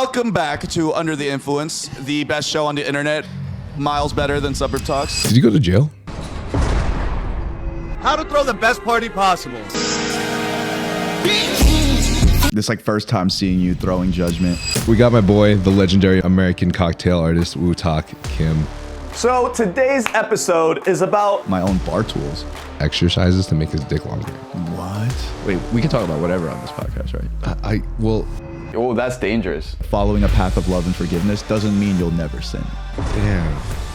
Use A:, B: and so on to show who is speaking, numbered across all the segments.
A: Welcome back to Under the Influence, the best show on the internet, miles better than Suburb Talks.
B: Did you go to jail?
C: How to throw the best party possible.
A: This like first time seeing you throwing judgment.
B: We got my boy, the legendary American cocktail artist, Wootak Kim.
A: So today's episode is about my own bar tools.
B: Exercises to make his dick longer.
A: What? Wait, we can talk about whatever on this podcast, right?
D: Oh, that's dangerous.
A: Following a path of love and forgiveness doesn't mean you'll never sin.
B: Damn.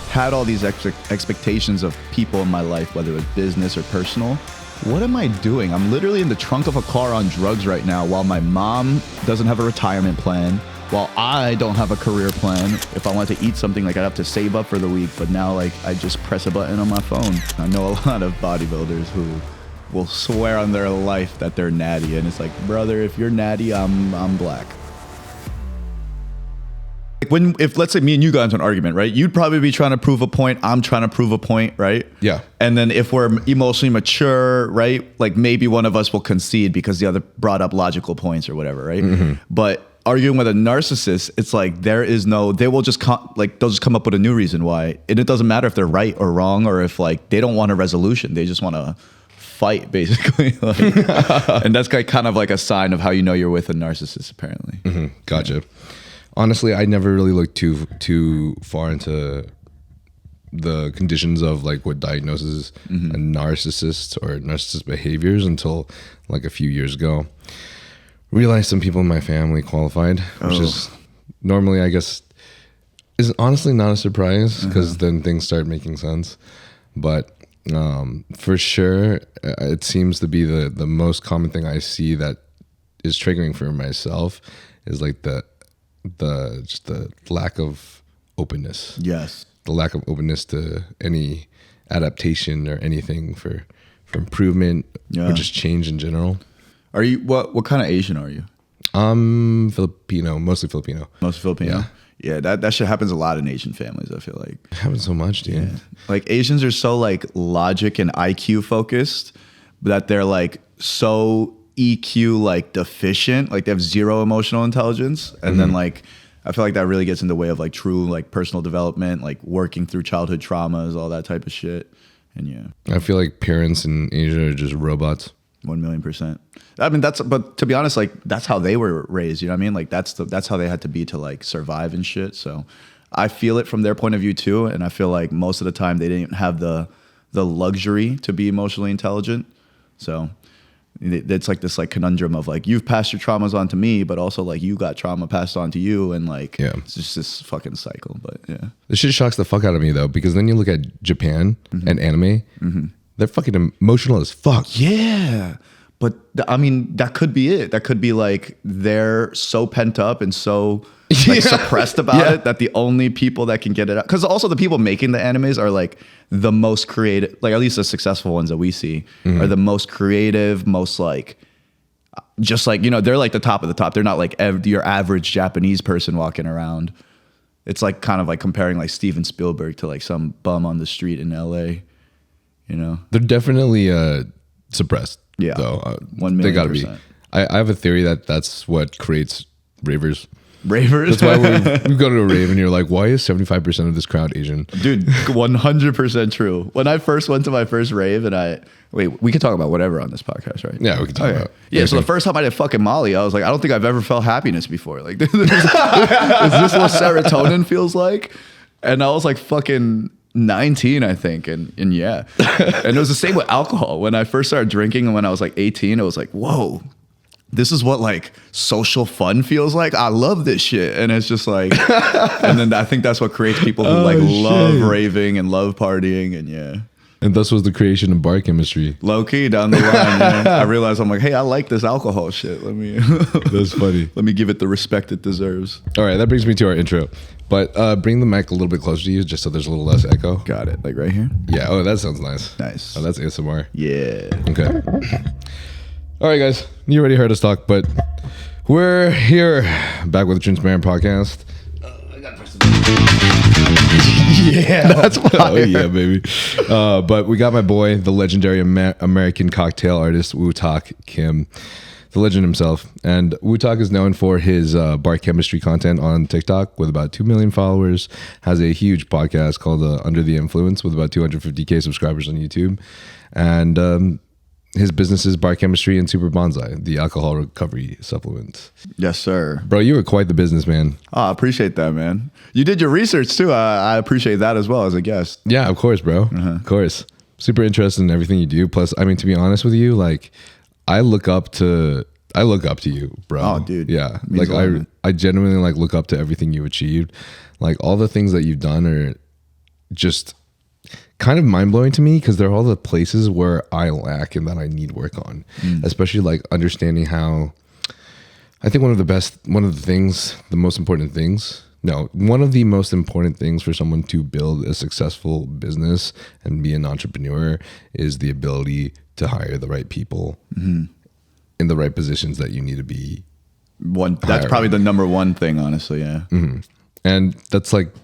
A: Had all these expectations of people in my life, whether it was business or personal. What am I doing? I'm literally in the trunk of a car on drugs right now while my mom doesn't have a retirement plan, while I don't have a career plan. If I want to eat something, like I'd have to save up for the week, but now like I just press a button on my phone. I know a lot of bodybuilders who will swear on their life that they're natty, and it's like, brother, if you're natty, I'm black. If let's say me and you got into an argument, right? You'd probably be trying to prove a point. I'm trying to prove a point, right?
B: Yeah.
A: And then if we're emotionally mature, right? Like maybe one of us will concede because the other brought up logical points or whatever, right? Mm-hmm. But arguing with a narcissist, it's like they will just they'll just come up with a new reason why. And it doesn't matter if they're right or wrong, or if like they don't want a resolution. They just want to fight, basically. And that's kind of like a sign of how you know you're with a narcissist, apparently.
B: Mm-hmm. Gotcha. Yeah. Honestly, I never really looked too far into the conditions of like what diagnoses a narcissist or narcissist behaviors until like a few years ago. Realized some people in my family qualified, which is normally, I guess, is honestly not a surprise because then things start making sense. But for sure, it seems to be the most common thing I see that is triggering for myself is like the lack of openness.
A: Yes.
B: The lack of openness to any adaptation or anything for improvement or just change in general.
A: Are you what kind of Asian are you?
B: Filipino, mostly Filipino.
A: Most Filipino. Yeah, that shit happens a lot in Asian families, I feel like.
B: It happens so much, dude.
A: Yeah. Like Asians are so like logic and IQ focused that they're like so EQ like deficient, like they have zero emotional intelligence, and then like I feel like that really gets in the way of like true like personal development, like working through childhood traumas, all that type of shit. And
B: I feel like parents in Asia are just robots.
A: 1,000,000%. I mean, but to be honest, like that's how they were raised. You know what I mean? Like that's how they had to be to like survive and shit. So I feel it from their point of view too, and I feel like most of the time they didn't have the luxury to be emotionally intelligent. So it's like this like conundrum of like you've passed your traumas on to me, but also like you got trauma passed on to you, and like it's just this fucking cycle. But yeah,
B: this shit shocks the fuck out of me though, because then you look at Japan and anime, they're fucking emotional as fuck.
A: Yeah, but I mean that could be it. That could be like they're so pent up and so like suppressed about it that the only people that can get it out, because also the people making the animes are like the most creative, like at least the successful ones that we see are the most creative, most like just like, you know, they're like the top of the top. They're not like your average Japanese person walking around. It's like kind of like comparing like Steven Spielberg to like some bum on the street in LA, you know?
B: They're definitely suppressed.
A: Yeah,
B: though.
A: 1,000,000%.
B: They gotta be. I have a theory that's what creates ravers.
A: Ravers?
B: That's why we go to a rave and you're like, why is 75% of this crowd Asian?
A: Dude, 100% true. When I first went to my first rave we can talk about whatever on this podcast, right?
B: Yeah, we can talk about
A: Yeah, so the first time I did fucking Molly, I was like, I don't think I've ever felt happiness before. Like, is this what serotonin feels like? And I was like fucking 19, I think. And yeah. And it was the same with alcohol. When I first started drinking and when I was like 18, it was like, whoa, this is what like social fun feels like. I love this shit. And it's just like, and then I think that's what creates people who love raving and love partying. And
B: and thus was the creation of bar chemistry.
A: Low key down the line, I realized I'm like, hey, I like this alcohol shit.
B: That's funny.
A: Let me give it the respect it deserves.
B: All right, that brings me to our intro. But bring the mic a little bit closer to you just so there's a little less echo.
A: Got it. Like right here?
B: Yeah. Oh, that sounds nice.
A: Nice.
B: Oh, that's ASMR.
A: Yeah.
B: Okay. All right, guys. You already heard us talk, but we're here back with the Trensparent podcast. I got
A: yeah, that's fire.
B: Oh, yeah, baby. But we got my boy, the legendary American cocktail artist, Wootak Kim. the legend himself. And Wootak is known for his bar chemistry content on TikTok with about 2 million followers, has a huge podcast called Under the Influence with about 250K subscribers on YouTube. And his business is Bar Chemistry and Super Bonsai, the alcohol recovery supplement.
A: Yes, sir.
B: Bro, you were quite the businessman.
A: Oh, I appreciate that, man. You did your research too. I appreciate that as well as a guest.
B: Yeah, of course, bro. Of course. Super interested in everything you do. Plus, I mean, to be honest with you, like, I look up to you, bro.
A: Oh, dude.
B: Yeah.
A: Means
B: Like,
A: a lot, man.
B: I genuinely like look up to everything you've achieved. Like, all the things that you've done are just kind of mind-blowing to me, because they're all the places where I lack and that I need work on. Especially like understanding how, I think one of the most important things for someone to build a successful business and be an entrepreneur is the ability to hire the right people in the right positions that you need to be.
A: That's
B: hiring.
A: probably the number one thing, honestly. Yeah.
B: And that's like,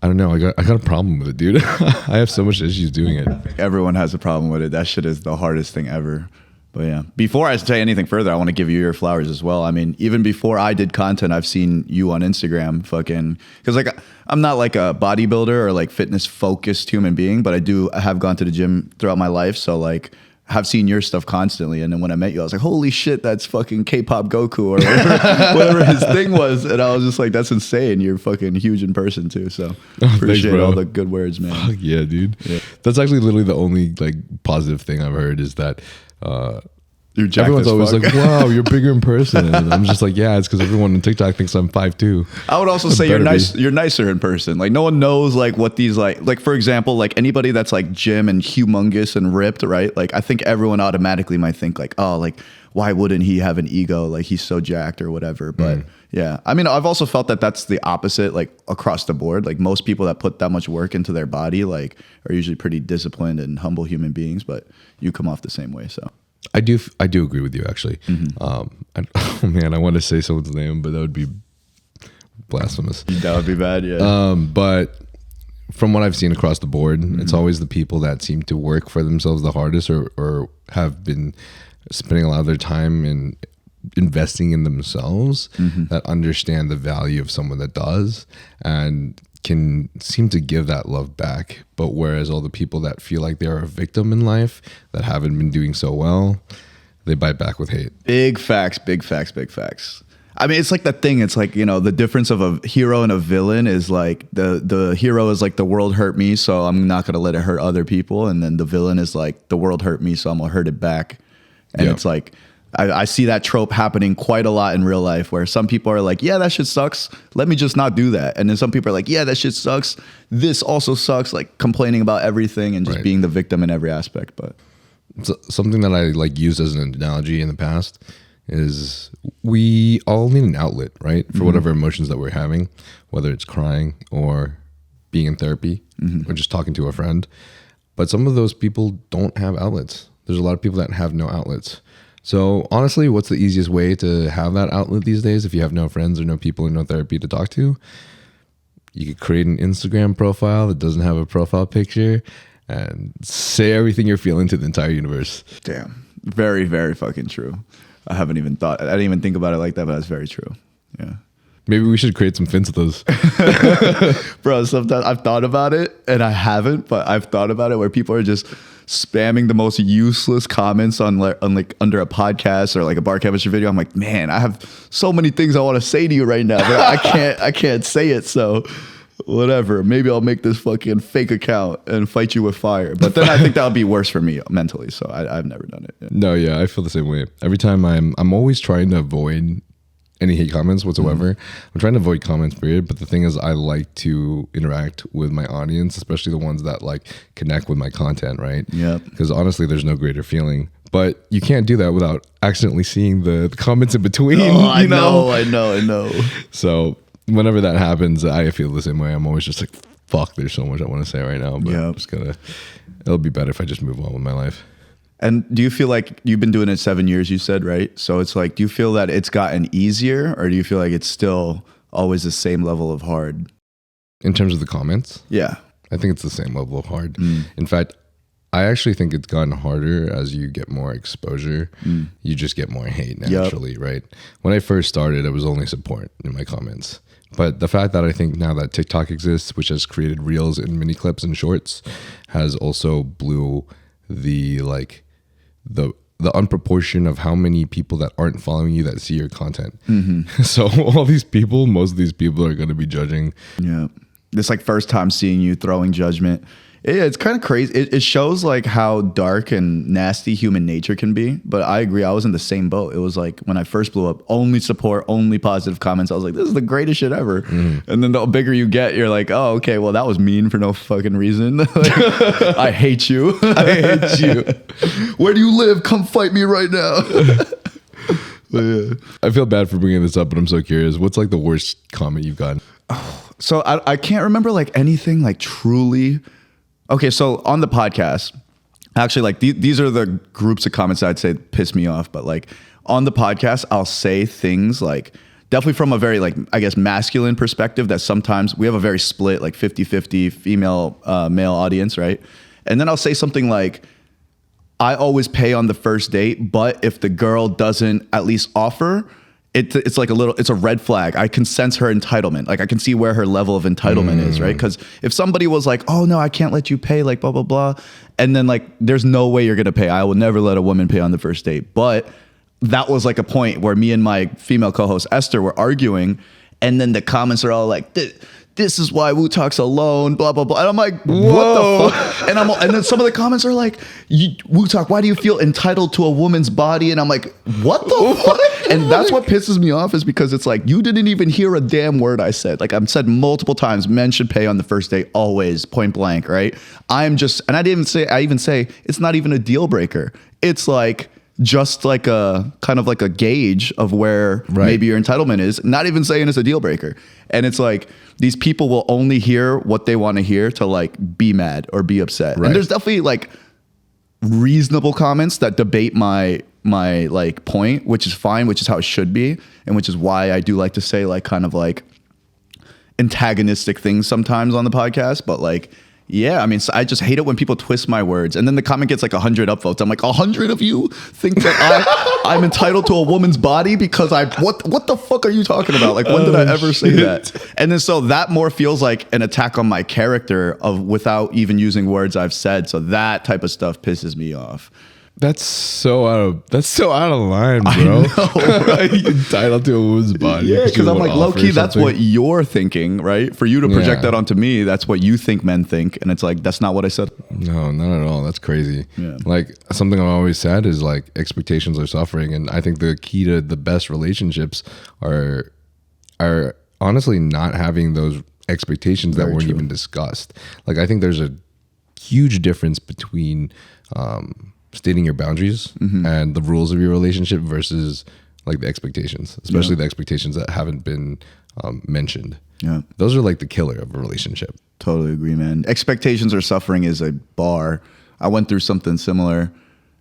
B: I don't know. I got a problem with it, dude. I have so much issues doing it.
A: Everyone has a problem with it. That shit is the hardest thing ever. But yeah, before I say anything further, I want to give you your flowers as well. I mean, even before I did content, I've seen you on Instagram because like I'm not like a bodybuilder or like fitness focused human being, but I have gone to the gym throughout my life. So like, have seen your stuff constantly. And then when I met you, I was like, holy shit, that's fucking K-pop Goku or whatever his thing was. And I was just like, that's insane. You're fucking huge in person too. So appreciate
B: bro.
A: all the good words, man.
B: Fuck yeah, dude.
A: Yeah.
B: That's actually literally the only like positive thing I've heard is that
A: You're jacked
B: everyone's
A: as
B: always
A: fuck.
B: like, wow, you're bigger in person. And I'm just like, yeah, it's because everyone on TikTok thinks I'm 5'2".
A: I would also say you're nice. You're nicer in person. Like no one knows like what these like for example, like anybody that's like gym and humongous and ripped, right? Like I think everyone automatically might think like, oh, like why wouldn't he have an ego? Like he's so jacked or whatever. But yeah, I mean, I've also felt that that's the opposite, like across the board. Like most people that put that much work into their body, like are usually pretty disciplined and humble human beings. But you come off the same way, so.
B: I do agree with you actually. Oh man, I want to say someone's name, but that would be blasphemous.
A: That would be bad, yeah.
B: But from what I've seen across the board, it's always the people that seem to work for themselves the hardest or have been spending a lot of their time in investing in themselves that understand the value of someone that does and can seem to give that love back. But whereas all the people that feel like they're a victim in life that haven't been doing so well, they bite back with hate.
A: Big facts, big facts, big facts. I mean, it's like that thing. It's like, you know, the difference of a hero and a villain is like the hero is like the world hurt me, so I'm not going to let it hurt other people. And then the villain is like the world hurt me, so I'm going to hurt it back. And it's like, I see that trope happening quite a lot in real life where some people are like, yeah, that shit sucks. Let me just not do that. And then some people are like, yeah, that shit sucks. This also sucks, like complaining about everything and just being the victim in every aspect. But
B: it's something that I like used as an analogy in the past is we all need an outlet, right? For whatever emotions that we're having, whether it's crying or being in therapy or just talking to a friend. But some of those people don't have outlets. There's a lot of people that have no outlets. So honestly, what's the easiest way to have that outlet these days if you have no friends or no people or no therapy to talk to? You could create an Instagram profile that doesn't have a profile picture and say everything you're feeling to the entire universe.
A: damn, very, very fucking true. I didn't even think about it like that, but that's very true. Yeah.
B: Maybe we should create some fins of those.
A: Bro, sometimes I've thought about it and I haven't, but I've thought about it where people are just spamming the most useless comments on like under a podcast or like a bar chemistry video. I'm like, man, I have so many things I want to say to you right now, but I can't say it. So whatever, maybe I'll make this fucking fake account and fight you with fire. But then I think that would be worse for me mentally. So I've never done it. Yeah.
B: No, yeah, I feel the same way. Every time I'm always trying to avoid any hate comments whatsoever. I'm trying to avoid comments, period. But the thing is, I like to interact with my audience, especially the ones that like connect with my content, right?
A: Yeah.
B: Because honestly, there's no greater feeling. But you can't do that without accidentally seeing the comments in between.
A: Oh, I know.
B: So whenever that happens, I feel the same way. I'm always just like, fuck, there's so much I want to say right now. But I'm just it'll be better if I just move on with my life.
A: And do you feel like you've been doing it 7 years, you said, right? So it's like, do you feel that it's gotten easier or do you feel like it's still always the same level of hard?
B: In terms of the comments?
A: Yeah.
B: I think it's the same level of hard. In fact, I actually think it's gotten harder as you get more exposure. You just get more hate naturally, right? When I first started, it was only support in my comments. But the fact that I think now that TikTok exists, which has created reels and mini clips and shorts, has also blew the unproportion of how many people that aren't following you that see your content. So most of these people are going to be judging.
A: Yeah. This like first time seeing you throwing judgment. Yeah, it's kind of crazy. It shows like how dark and nasty human nature can be. But I agree. I was in the same boat. It was like when I first blew up, only support, only positive comments. I was like, this is the greatest shit ever. And then the bigger you get, you're like, oh, okay, well, that was mean for no fucking reason. Like, I hate you. I hate you. Where do you live? Come fight me right now. But, yeah.
B: I feel bad for bringing this up, but I'm so curious. What's like the worst comment you've gotten?
A: So I can't remember like anything like truly. Okay, so on the podcast, actually, like these are the groups of comments that I'd say piss me off. But like on the podcast, I'll say things like definitely from a very like, I guess, masculine perspective that sometimes we have a very split, like 50-50 female, male audience, right? And then I'll say something like, I always pay on the first date, but if the girl doesn't at least offer, it's like it's a red flag. I can sense her entitlement. Like I can see where her level of entitlement is, right? Because if somebody was like, oh no, I can't let you pay, like blah, blah, blah. And then like, there's no way you're going to pay. I will never let a woman pay on the first date. But that was like a point where me and my female co-host Esther were arguing. And then the comments are all like, this is why Wootak's alone, blah, blah, blah. And I'm like, what the fuck? And then some of the comments are like, Wootak, why do you feel entitled to a woman's body? And I'm like, what the fuck? And that's what pisses me off is because it's like, you didn't even hear a damn word I said. Like I've said multiple times, men should pay on the first date, always, point blank, right? I even say, it's not even a deal breaker. It's like, just like a kind of like a gauge of where maybe your entitlement is, not even saying it's a deal breaker. And it's like, these people will only hear what they want to hear to like be mad or be upset. And there's definitely like reasonable comments that debate my like point, which is fine, which is how it should be. And which is why I do like to say like kind of like antagonistic things sometimes on the podcast. But like, yeah, I mean, so I just hate it when people twist my words. And then the comment gets like 100 upvotes. I'm like, 100 of you think that I'm entitled to a woman's body because what the fuck are you talking about? Like, when did I ever say that? And then so that more feels like an attack on my character without even using words I've said. So that type of stuff pisses me off.
B: That's so out of line, bro.
A: I know, right?
B: Entitled to a woman's body.
A: Yeah, because I'm like, low key, that's what you're thinking, right? For you to project that onto me, that's what you think men think. And it's like, that's not what I said.
B: No, not at all. That's crazy.
A: Yeah.
B: Like something I've always said is like expectations are suffering. And I think the key to the best relationships are honestly not having those expectations that weren't even discussed. Like I think there's a huge difference between stating your boundaries and the rules of your relationship versus like the expectations, especially the expectations that haven't been mentioned. Yeah. Those are like the killer of a relationship.
A: Totally agree, man. Expectations are suffering is a bar. I went through something similar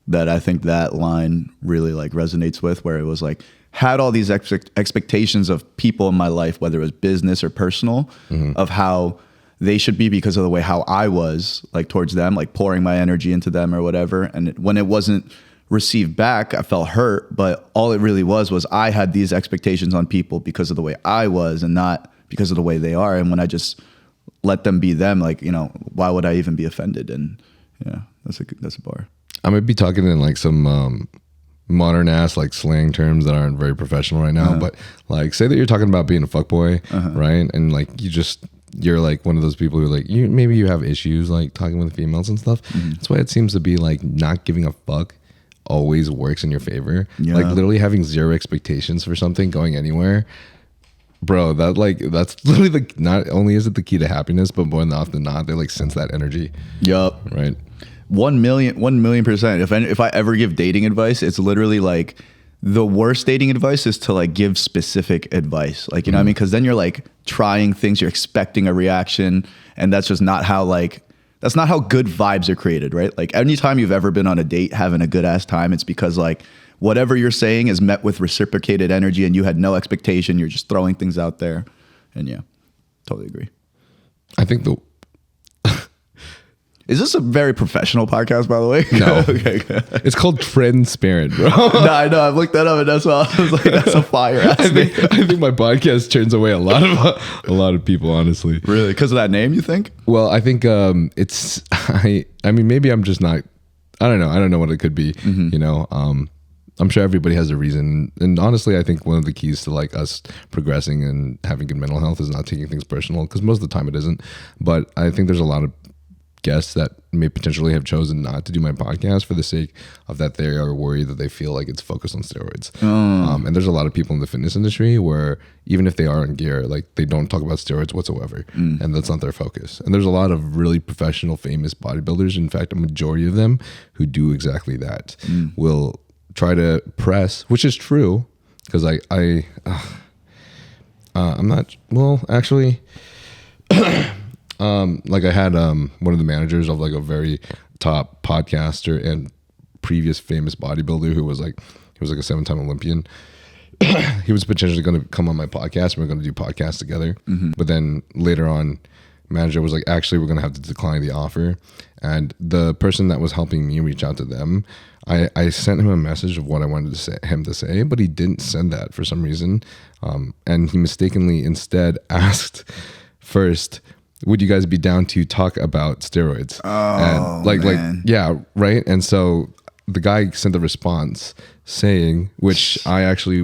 A: that I think that line really like resonates with, where it was like, had all these expectations of people in my life, whether it was business or personal, of how they should be because of the way how I was like towards them, like pouring my energy into them or whatever. And when it wasn't received back, I felt hurt, but all it really was I had these expectations on people because of the way I was and not because of the way they are. And when I just let them be them, like, you know, why would I even be offended? And yeah, that's a bar.
B: I might be talking in like some modern ass like slang terms that aren't very professional right now, but like say that you're talking about being a fuckboy, right? And like you're like one of those people who like maybe you have issues like talking with females and stuff. That's why it seems to be like not giving a fuck always works in your favor. Like literally having zero expectations for something going anywhere, bro. That's literally like, not only is it the key to happiness, but more than often than not, they like sense that energy.
A: Yup.
B: Right.
A: 1 million%. If I ever give dating advice, it's literally like the worst dating advice is to like give specific advice. Like, you know what I mean? Because then you're like trying things, you're expecting a reaction, and that's just not how that's not how good vibes are created, right? Like anytime you've ever been on a date having a good ass time, it's because like whatever you're saying is met with reciprocated energy and you had no expectation. You're just throwing things out there. And yeah, totally agree.
B: I think
A: Is this a very professional podcast, by the way?
B: No.
A: Okay. Good.
B: It's called Trensparent, bro.
A: No, I know. I've looked that up, and that's why I was like, that's a fire ass
B: I
A: name.
B: think my podcast turns away a lot of people, honestly.
A: Really? Because of that name, you think?
B: Well, I think it's I mean, maybe I'm just not. I don't know. I don't know what it could be. You know, I'm sure everybody has a reason. And honestly, I think one of the keys to like us progressing and having good mental health is not taking things personal, because most of the time it isn't. But I think there's a lot of guests that may potentially have chosen not to do my podcast for the sake of that they are worried that they feel like it's focused on steroids. And there's a lot of people in the fitness industry where even if they are in gear, like they don't talk about steroids whatsoever, and that's not their focus. And there's a lot of really professional, famous bodybuilders. In fact, a majority of them who do exactly that will try to press, which is true, because I'm not, well, actually, like I had one of the managers of like a very top podcaster and previous famous bodybuilder who was like, he was like a 7-time Olympian. He was potentially going to come on my podcast and we're going to do podcasts together. But then later on, manager was like, actually, we're going to have to decline the offer. And the person that was helping me reach out to them, I sent him a message of what I wanted him to say, but he didn't send that for some reason. And he mistakenly instead asked first, would you guys be down to talk about steroids?
A: Oh, man.
B: Yeah, right. And so the guy sent a response saying, which I actually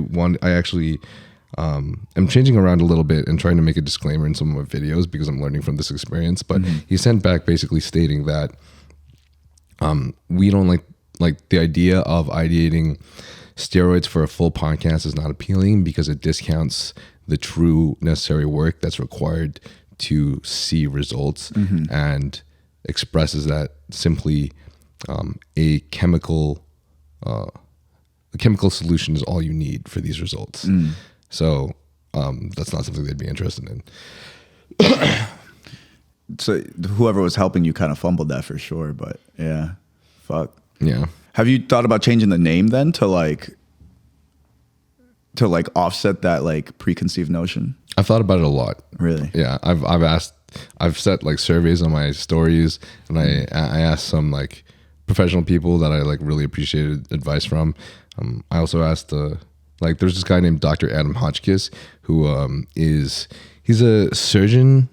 B: am changing around a little bit and trying to make a disclaimer in some of my videos because I'm learning from this experience. But he sent back basically stating that we don't like the idea of ideating steroids for a full podcast is not appealing because it discounts the true necessary work that's required to see results and expresses that simply a chemical solution is all you need for these results. So that's not something they'd be interested in.
A: So whoever was helping you kind of fumbled that for sure, but yeah, fuck.
B: Yeah.
A: Have you thought about changing the name then to offset that like preconceived notion?
B: I've thought about it a lot.
A: Really?
B: Yeah. I've set like surveys on my stories, and I asked some like professional people that I like really appreciated advice from. I also asked there's this guy named Dr. Adam Hotchkiss who he's a surgeon,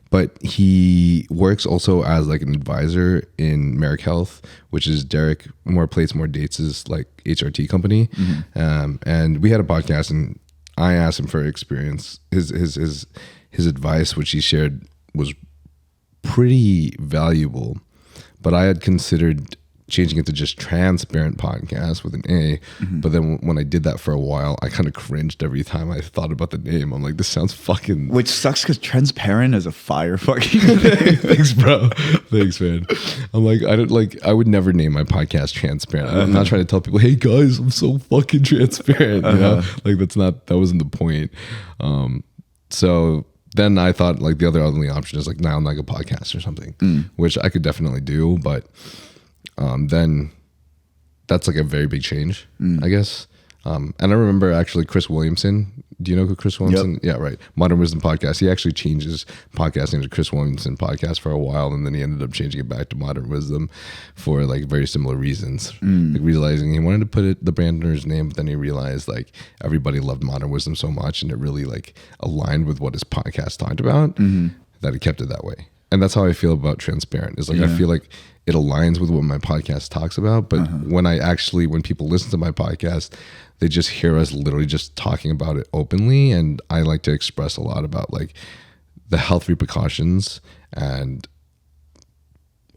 B: but he works also as like an advisor in Merrick Health, which is Derek More Plates More Dates' like HRT company. And we had a podcast, and I asked him for experience. His advice, which he shared, was pretty valuable, but I had considered changing it to just Transparent Podcast with an A. But then when I did that for a while, I kind of cringed every time I thought about the name. I'm like, this sounds fucking...
A: Which sucks because Transparent is a fire fucking
B: Thanks, bro. Thanks, man. I'm like, I would never name my podcast Transparent. I'm not trying to tell people, hey guys, I'm so fucking transparent. You know? Like that wasn't the point. So then I thought like the only option is like Nyle Nugget Podcast or something, which I could definitely do, but then that's like a very big change, I guess. And I remember actually Chris Williamson. Do you know who Chris Williamson? Yep. Yeah, right. Modern Wisdom Podcast. He actually changed his podcast name to Chris Williamson Podcast for a while, and then he ended up changing it back to Modern Wisdom for like very similar reasons. Like realizing he wanted to put the brand under his name, but then he realized like everybody loved Modern Wisdom so much, and it really like aligned with what his podcast talked about that he kept it that way. And that's how I feel about Transparent. Is like I feel like it aligns with what my podcast talks about, but when people listen to my podcast, they just hear us literally just talking about it openly, and I like to express a lot about like the health repercussions and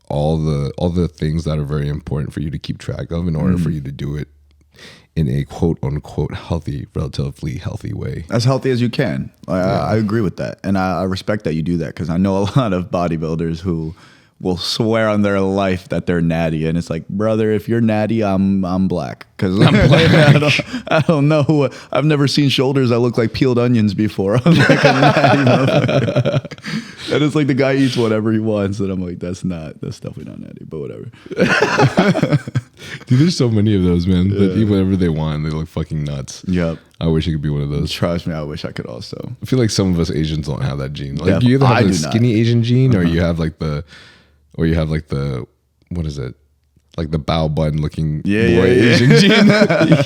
B: all the things that are very important for you to keep track of in order for you to do it in a quote unquote relatively healthy way.
A: As healthy as you can. I agree with that. And I respect that you do that, because I know a lot of bodybuilders who will swear on their life that they're natty. And it's like, brother, if you're natty, I'm black. Because I don't know. I've never seen shoulders that look like peeled onions before. I'm like a natty motherfucker. And it's like the guy eats whatever he wants. And I'm like, that's definitely not natty, but whatever.
B: Dude, there's so many of those, man. They eat whatever they want. They look fucking nuts.
A: Yep.
B: I wish I could be one of those.
A: Trust me, I wish I could also.
B: I feel like some of us Asians don't have that gene. Like,
A: Yeah,
B: you either
A: I
B: have the
A: do not.
B: skinny Asian gene, or you have like the, what is it? Like the bow bun looking boy Asian gene.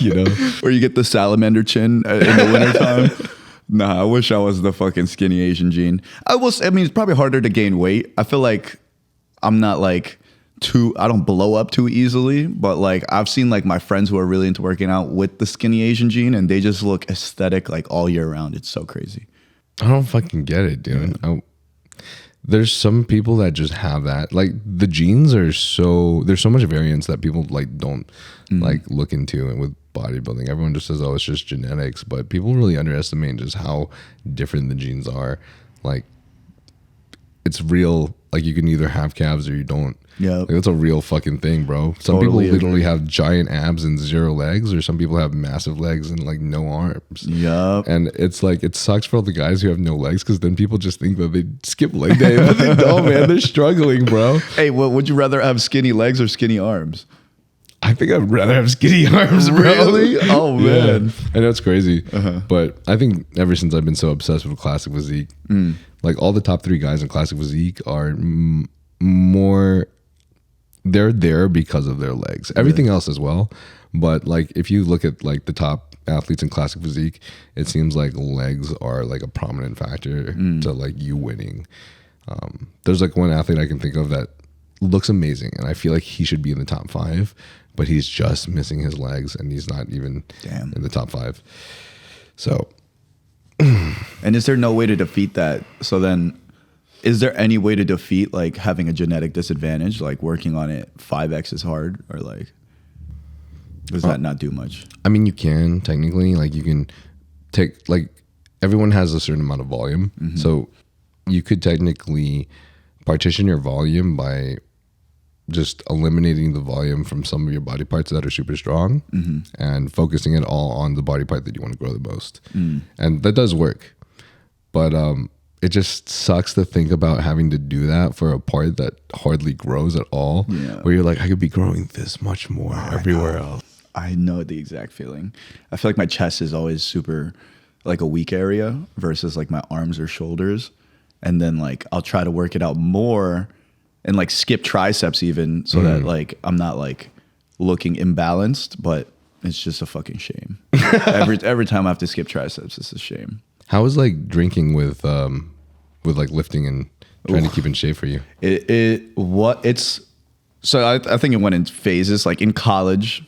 B: You know,
A: Or you get the salamander chin in the wintertime. Nah, I wish I was the fucking skinny Asian gene. I mean, it's probably harder to gain weight. I feel like I'm not like I don't blow up too easily, but like I've seen like my friends who are really into working out with the skinny Asian gene, and they just look aesthetic like all year round. It's so crazy.
B: I don't fucking get it, dude. There's some people that just have that. Like the genes there's so much variance that people like don't like look into. And with bodybuilding, everyone just says, oh, it's just genetics, but people really underestimate just how different the genes are. Like it's real. Like you can either have calves or you don't.
A: Yeah,
B: like, that's a real fucking thing, bro. Some
A: Totally
B: people literally
A: agree.
B: have giant abs and 0 legs, or some people have massive legs and like no arms.
A: Yup.
B: And it's like, it sucks for all the guys who have no legs, because then people just think that they skip leg day, but they don't, man. They're struggling, bro.
A: Hey, would you rather have skinny legs or skinny arms?
B: I think I'd rather have skinny arms, bro.
A: Really? Oh, man.
B: Yeah. I know it's crazy, but I think ever since I've been so obsessed with classic physique, like all the top 3 guys in classic physique are more, they're there because of their legs. Everything else as well, but like if you look at like the top athletes in classic physique, it seems like legs are like a prominent factor to like you winning. There's like one athlete I can think of that looks amazing, and I feel like he should be in the top 5, but he's just missing his legs, and he's not even in the top 5. So,
A: And is there no way to defeat that? So then, is there any way to defeat like having a genetic disadvantage, like working on it 5x as hard, or like does that not do much?
B: I mean, you can technically, like you can take, like everyone has a certain amount of volume, so you could technically partition your volume by just eliminating the volume from some of your body parts that are super strong and focusing it all on the body part that you want to grow the most. And that does work. But it just sucks to think about having to do that for a part that hardly grows at all, where you're like, I could be growing this much more everywhere else.
A: I know the exact feeling. I feel like my chest is always super like a weak area versus like my arms or shoulders. And then like I'll try to work it out more and like skip triceps even, so that like I'm not like looking imbalanced, but it's just a fucking shame. Every time I have to skip triceps, it's a shame.
B: How is like drinking with like lifting and trying to keep in shape for you?
A: So I think it went in phases. Like in college,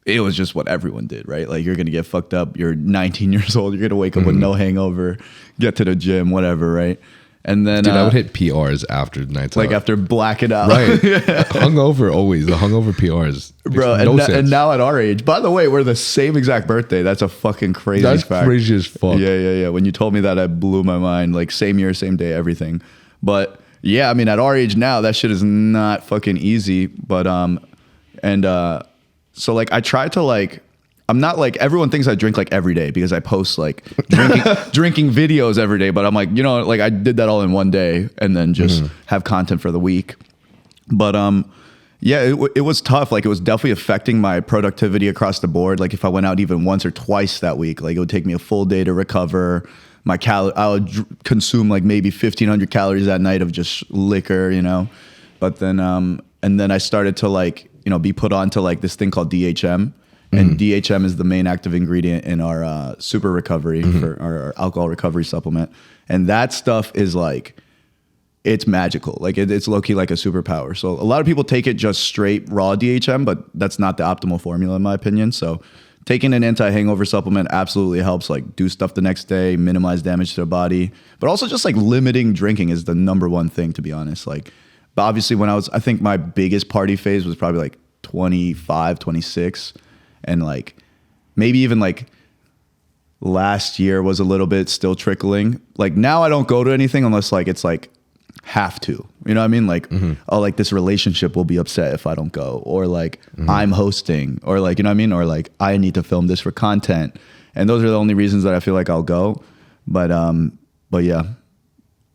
A: it was just what everyone did, right? Like you're gonna get fucked up. You're 19 years old. You're gonna wake up with no hangover, get to the gym, whatever, right? And then
B: Dude, I would hit PRs after nights
A: like
B: out.
A: after blacking out,
B: Right. Hungover always. The hungover PRs.
A: Bro, and now at our age, by the way, we're the same exact birthday. That's a fucking crazy
B: That's
A: fact.
B: crazy as fuck.
A: Yeah. When you told me that, it blew my mind. Like same year, same day, everything. But yeah, I mean, at our age now, that shit is not fucking easy. But so like I try to like, I'm not like, everyone thinks I drink like every day because I post like drinking videos every day. But I'm like, you know, like I did that all in one day and then just have content for the week. But yeah, it was tough. Like it was definitely affecting my productivity across the board. Like if I went out even once or twice that week, like it would take me a full day to recover. I would consume like maybe 1,500 calories that night of just liquor, you know. But then and then I started to like, you know, be put onto like this thing called DHM. And DHM is the main active ingredient in our super recovery for our alcohol recovery supplement. And that stuff is like, it's magical. Like it's low-key like a superpower. So a lot of people take it just straight raw DHM, but that's not the optimal formula in my opinion. So taking an anti-hangover supplement absolutely helps like do stuff the next day, minimize damage to the body. But also just like limiting drinking is the number one thing, to be honest. Like, but obviously I think my biggest party phase was probably like 25, 26. And like maybe even like last year was a little bit still trickling. Like now I don't go to anything unless like it's like have to, you know what I mean? Like, oh, like this relationship will be upset if I don't go, or like I'm hosting, or like, you know what I mean? Or like I need to film this for content. And those are the only reasons that I feel like I'll go. But yeah,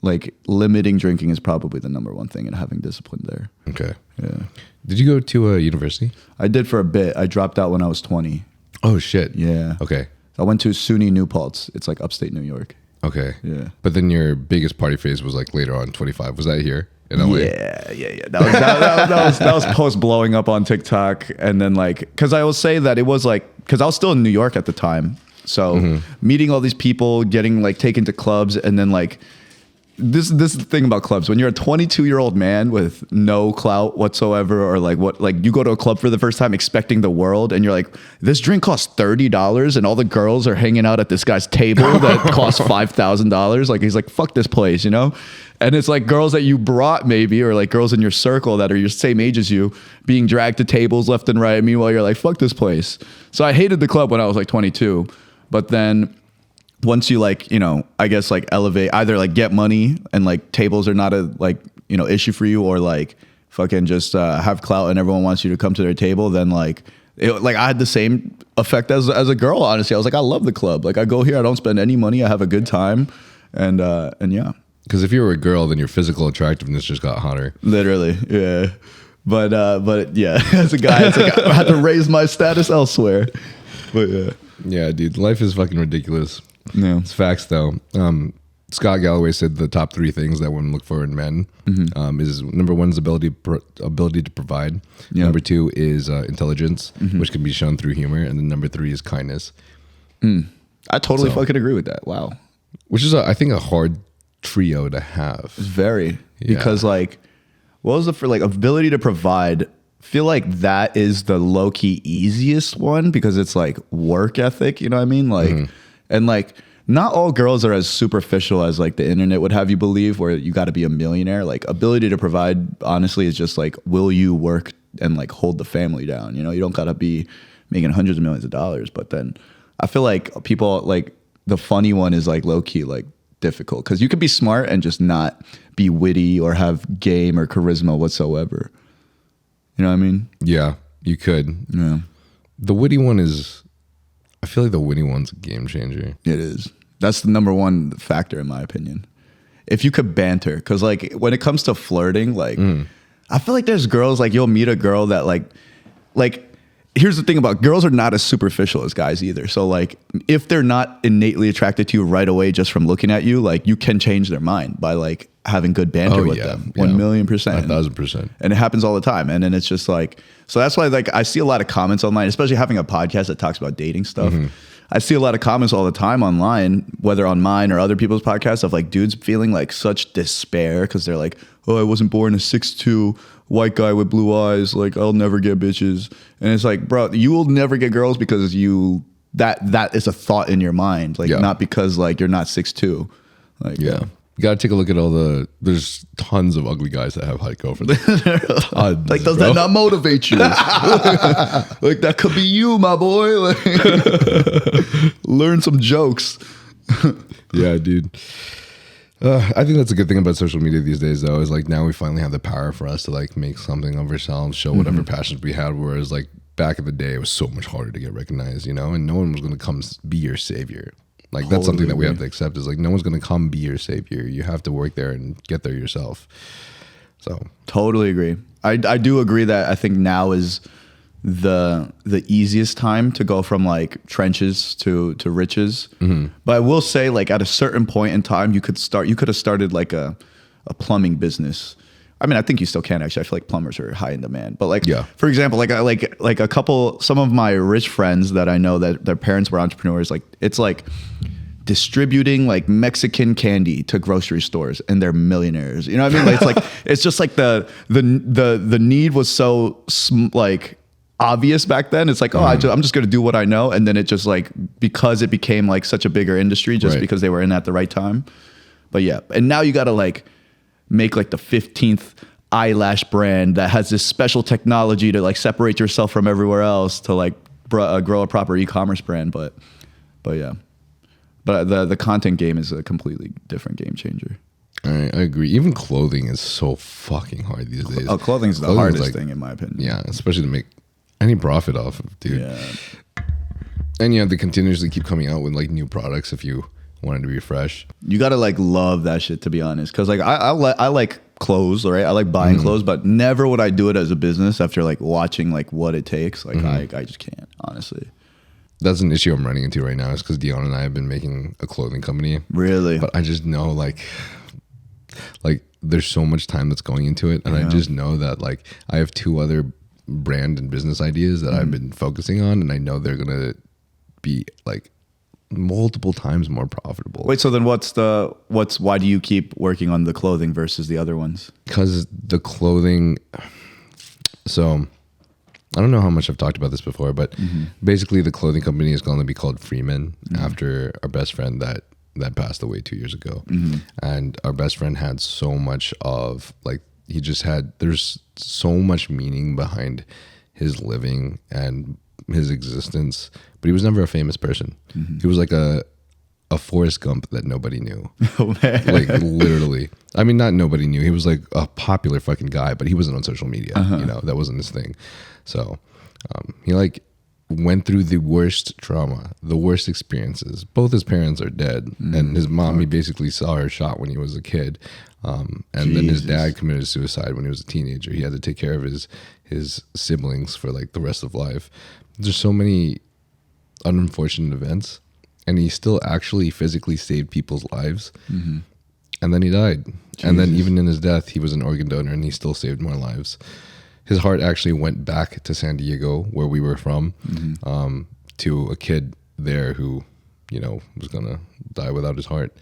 A: like limiting drinking is probably the number one thing and having discipline there.
B: Okay.
A: Yeah.
B: Did you go to a university?
A: I did for a bit. I dropped out when I was 20.
B: Oh shit.
A: Yeah.
B: Okay.
A: I went to SUNY New Paltz. It's like upstate New York.
B: Okay.
A: Yeah.
B: But then your biggest party phase was like later on, 25. Was that here in LA?
A: Yeah. That was post blowing up on TikTok, and then like, because I will say that it was like, because I was still in New York at the time, so meeting all these people, getting like taken to clubs, and then like. This is the thing about clubs. When you're a 22-year-old man with no clout whatsoever, or like you go to a club for the first time expecting the world, and you're like, this drink costs $30, and all the girls are hanging out at this guy's table that costs $5,000. Like, he's like, fuck this place, you know? And it's like girls that you brought maybe, or like girls in your circle that are your same age as you, being dragged to tables left and right. Meanwhile, you're like, fuck this place. So I hated the club when I was like 22, but then once you like, you know, I guess like elevate, either like get money and like tables are not a like, you know, issue for you, or like fucking just have clout and everyone wants you to come to their table, then like like I had the same effect as a girl. Honestly, I was like, I love the club. Like I go here, I don't spend any money, I have a good time, and yeah.
B: Because if you were a girl, then your physical attractiveness just got hotter.
A: Literally, yeah. But yeah, as a guy, it's like I had to raise my status elsewhere. But yeah.
B: Yeah, dude, life is fucking ridiculous.
A: Yeah.
B: It's facts, though. Scott Galloway said the top 3 things that women look for in men is number 1 is ability to provide.
A: Yep.
B: Number 2 is intelligence, which can be shown through humor, and then number 3 is kindness.
A: I totally fucking agree with that. Wow.
B: Which is, I think, a hard trio to have.
A: It's very because like, what was for like ability to provide? Feel like that is the low key easiest one because it's like work ethic. You know what I mean? Like. And like, not all girls are as superficial as like the internet would have you believe, where you got to be a millionaire. Like ability to provide, honestly, is just like, will you work and like hold the family down? You know, you don't got to be making hundreds of millions of dollars. But then I feel like people like the funny one is like low key, like difficult, because you could be smart and just not be witty or have game or charisma whatsoever. You know what I mean?
B: Yeah, you could.
A: Yeah.
B: The witty one is... I feel like the witty one's a game changer.
A: It is. That's the number 1 factor in my opinion. If you could banter, because like when it comes to flirting, like I feel like there's girls, like you'll meet a girl that like here's the thing about girls are not as superficial as guys either. So like if they're not innately attracted to you right away just from looking at you, like you can change their mind by like having good banter with them. 1,000,000%.
B: 1,000%.
A: And it happens all the time. And then it's just like, so that's why like I see a lot of comments online, especially having a podcast that talks about dating stuff. I see a lot of comments all the time online, whether on mine or other people's podcasts, of like dudes feeling like such despair because they're like, oh, I wasn't born a 6'2" white guy with blue eyes. Like I'll never get bitches. And it's like, bro, you will never get girls because that is a thought in your mind. Like not because like you're not 6'2". Like
B: You got to take a look at there's tons of ugly guys that have height girlfriends. Tons,
A: like, does that not motivate you? Like, that could be you, my boy. Like, learn some jokes.
B: Yeah, dude. I think that's a good thing about social media these days, though, is like now we finally have the power for us to like make something of ourselves, show whatever passions we had. Whereas like back in the day, it was so much harder to get recognized, you know, and no one was going to come be your savior. Like that's something that we have to accept, is like no one's going to come be your savior. You have to work there and get there yourself. So
A: totally agree. I do agree that I think now is the easiest time to go from like trenches to riches. But I will say, like at a certain point in time, you could have started like a plumbing business. I mean, I think you still can actually. I feel like plumbers are high in demand. But like, for example, like a couple, some of my rich friends that I know that their parents were entrepreneurs, like it's like distributing like Mexican candy to grocery stores, and they're millionaires. You know what I mean? Like, it's like it's just like the need was so like obvious back then. It's like, oh, I'm just gonna do what I know, and then it just like, because it became like such a bigger industry just because they were in at the right time. But yeah, and now you gotta like make like the 15th eyelash brand that has this special technology to like separate yourself from everywhere else to like grow a proper e-commerce brand. But yeah, but the content game is a completely different game changer.
B: I agree. Even clothing is so fucking hard these days.
A: Oh, clothing's the hardest thing in my opinion.
B: Yeah, especially to make any profit off of, dude.
A: Yeah.
B: And you have to continuously keep coming out with like new products if you wanted to be fresh.
A: You gotta like love that shit, to be honest, because like I like clothes, right? I like buying clothes, but never would I do it as a business after like watching like what it takes. Like I just can't, honestly.
B: That's an issue I'm running into right now, is because Dion and I have been making a clothing company.
A: Really?
B: But I just know like there's so much time that's going into it, and I just know that like I have 2 other brand and business ideas that I've been focusing on, and I know they're gonna be like multiple times more profitable.
A: Wait, so then why do you keep working on the clothing versus the other ones?
B: Because the clothing, so I don't know how much I've talked about this before, but basically the clothing company is going to be called Freeman after our best friend that passed away 2 years ago. And our best friend had so much of like, there's so much meaning behind his living and his existence, but he was never a famous person. He was like a Forrest Gump that nobody knew.
A: Oh, man.
B: Like literally. I mean, not nobody knew. He was like a popular fucking guy, but he wasn't on social media. You know, that wasn't his thing. So he like went through the worst trauma, the worst experiences. Both his parents are dead, and his mom, he basically saw her shot when he was a kid. And then his dad committed suicide when he was a teenager. He had to take care of his siblings for like the rest of life. There's so many unfortunate events, and he still actually physically saved people's lives. And then he died. And then even in his death, he was an organ donor, and he still saved more lives. His heart actually went back to San Diego, where we were from, to a kid there who, you know, was going to die without his heart,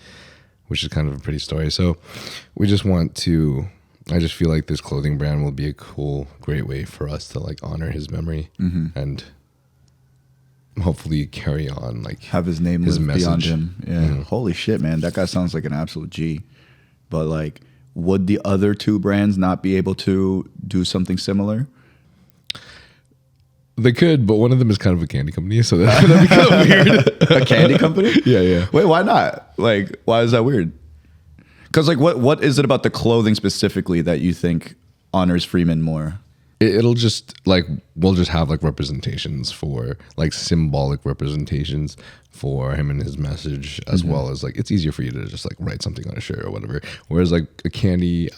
B: which is kind of a pretty story. So we just I just feel like this clothing brand will be a cool, great way for us to like honor his memory and hopefully carry on, like
A: have his name live beyond him. Yeah. Holy shit, man. That guy sounds like an absolute G. But like, would the other 2 brands not be able to do something similar?
B: They could, but one of them is kind of a candy company, so that'd be kind of weird.
A: A candy company?
B: Yeah.
A: Wait, why not? Like, why is that weird? Because like, what is it about the clothing specifically that you think honors Freeman more?
B: It'll just like, we'll just have like representations for like symbolic representations for him and his message, as well as like, it's easier for you to just like write something on a shirt or whatever. Whereas like a candy,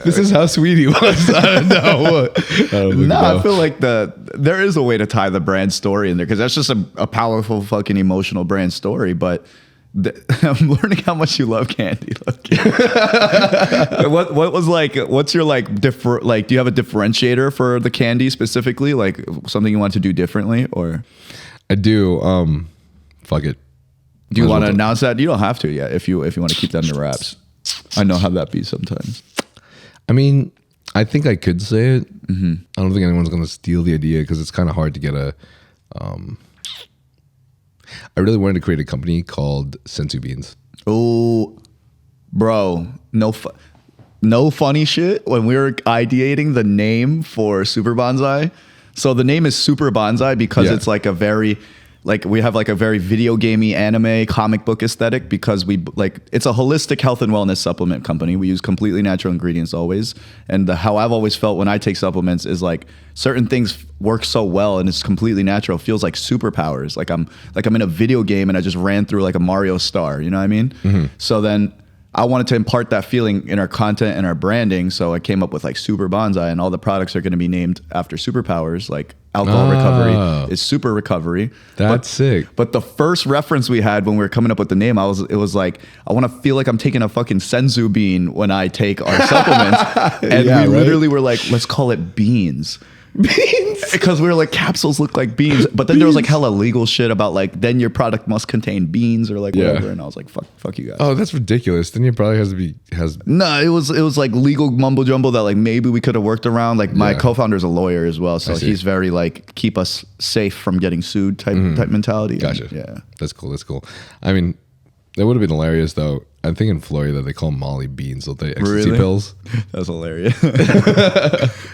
B: this is how sweet he was. I don't know.
A: I feel like there is a way to tie the brand story in there, because that's just a powerful fucking emotional brand story. But I'm learning how much you love candy. What was like? What's your like like? Do you have a differentiator for the candy specifically? Like something you want to do differently, or?
B: I do. Fuck it.
A: Do you want to announce that? You don't have to yet. If you want to keep that under wraps. I know how that be sometimes.
B: I mean, I think I could say it. I don't think anyone's going to steal the idea, because it's kind of hard to get a. I really wanted to create a company called Senzu Beans.
A: Oh, bro, no funny shit. When we were ideating the name for Super Bonsai, so the name is Super Bonsai because it's like a very, like we have like a very video gamey anime comic book aesthetic, because we like, it's a holistic health and wellness supplement company. We use completely natural ingredients always. And how I've always felt when I take supplements is like certain things work so well and it's completely natural. It feels like superpowers. Like I'm in a video game and I just ran through like a Mario star, you know what I mean? So then I wanted to impart that feeling in our content and our branding. So I came up with like Super Bonsai, and all the products are going to be named after superpowers, like alcohol recovery is super recovery.
B: That's sick.
A: But the first reference we had when we were coming up with the name, it was like, I want to feel like I'm taking a fucking senzu bean when I take our supplements. And we literally were like, let's call it beans. Beans, because we were like, capsules look like beans, but then there was like hella legal shit about like, then your product must contain beans or like whatever, and I was like, fuck you guys.
B: Oh, that's ridiculous. Then your product has
A: no, it was like legal mumbo jumbo that like maybe we could have worked around. Like my co-founder is a lawyer as well, so he's very like keep us safe from getting sued type mentality.
B: Gotcha.
A: Yeah, that's
B: cool. I mean, that would have been hilarious though. I think in Florida they call Molly beans, don't they? Ecstasy pills.
A: That's hilarious.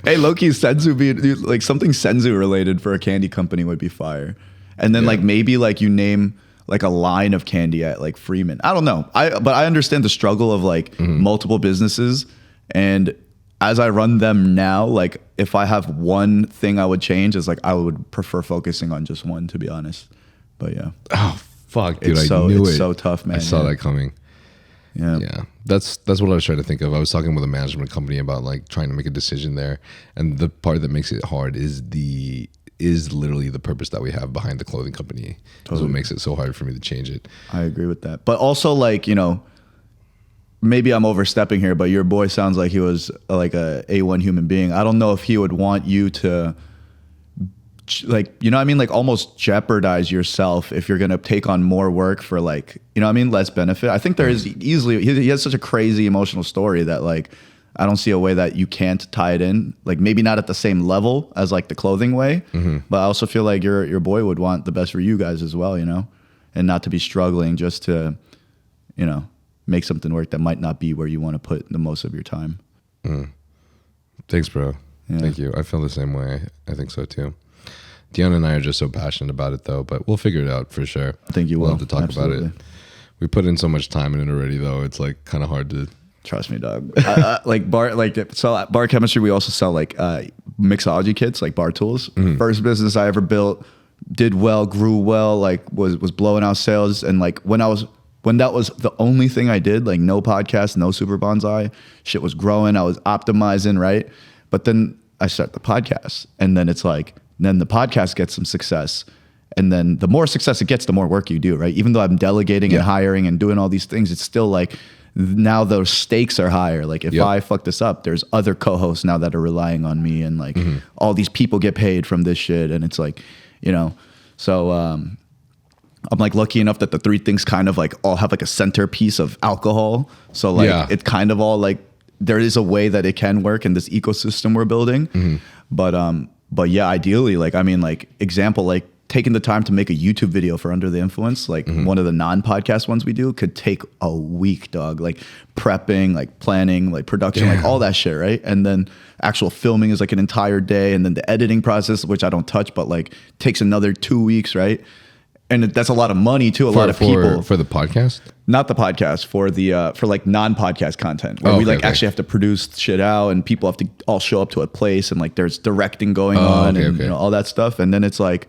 A: Hey, Loki, senzu bean, like something senzu related for a candy company would be fire. And then like maybe like you name like a line of candy at like Freeman. I don't know. But I understand the struggle of like multiple businesses, and as I run them now, like if I have one thing I would change is like I would prefer focusing on just one, to be honest. But yeah.
B: Oh fuck, dude!
A: It's
B: I knew it.
A: It's so tough, man.
B: I saw that coming. Yeah, that's what I was trying to think of. I was talking with a management company about like trying to make a decision there, and the part that makes it hard is literally the purpose that we have behind the clothing company. Is what makes it so hard for me to change it.
A: I agree with that, but also like, you know, maybe I'm overstepping here, but your boy sounds like he was like a A1 human being. I don't know if he would want you to, like, you know what I mean? Like almost jeopardize yourself if you're going to take on more work for like, you know what I mean? Less benefit. I think there is easily, he has such a crazy emotional story that like, I don't see a way that you can't tie it in. Like maybe not at the same level as like the clothing way, but I also feel like your boy would want the best for you guys as well, you know, and not to be struggling just to, you know, make something work that might not be where you want to put the most of your time.
B: Thanks, bro. Yeah. Thank you. I feel the same way. I think so too. Deanna and I are just so passionate about it though, but we'll figure it out for sure.
A: I think you will.
B: We'll have to talk about it. We put in so much time in it already though. It's like kind of hard to.
A: Trust me, dog. Like bar, so at Bar Chemistry, we also sell like mixology kits, like bar tools. First business I ever built, did well, grew well, like was blowing out sales. And like when that was the only thing I did, like no podcast, no Super Bonsai, shit was growing. I was optimizing, right? But then I start the podcast, and then it's like, then the podcast gets some success. And then the more success it gets, the more work you do, right? Even though I'm delegating and hiring and doing all these things, it's still like now those stakes are higher. Like if I fuck this up, there's other co-hosts now that are relying on me, and like all these people get paid from this shit. And it's like, you know, so I'm like lucky enough that the three things kind of like all have like a centerpiece of alcohol. So like it kind of all like, there is a way that it can work in this ecosystem we're building. But yeah, ideally, like, I mean, like example, like taking the time to make a YouTube video for Under the Influence, like one of the non-podcast ones we do, could take a week, dog. Like prepping, like planning, like production, like all that shit, right? And then actual filming is like an entire day. And then the editing process, which I don't touch, but like takes another 2 weeks, right? And that's a lot of money too. A lot of people
B: for the podcast,
A: not the podcast, for the for like non-podcast content where we like actually have to produce shit out, and people have to all show up to a place, and like there's directing going on and you know, all that stuff. And then it's like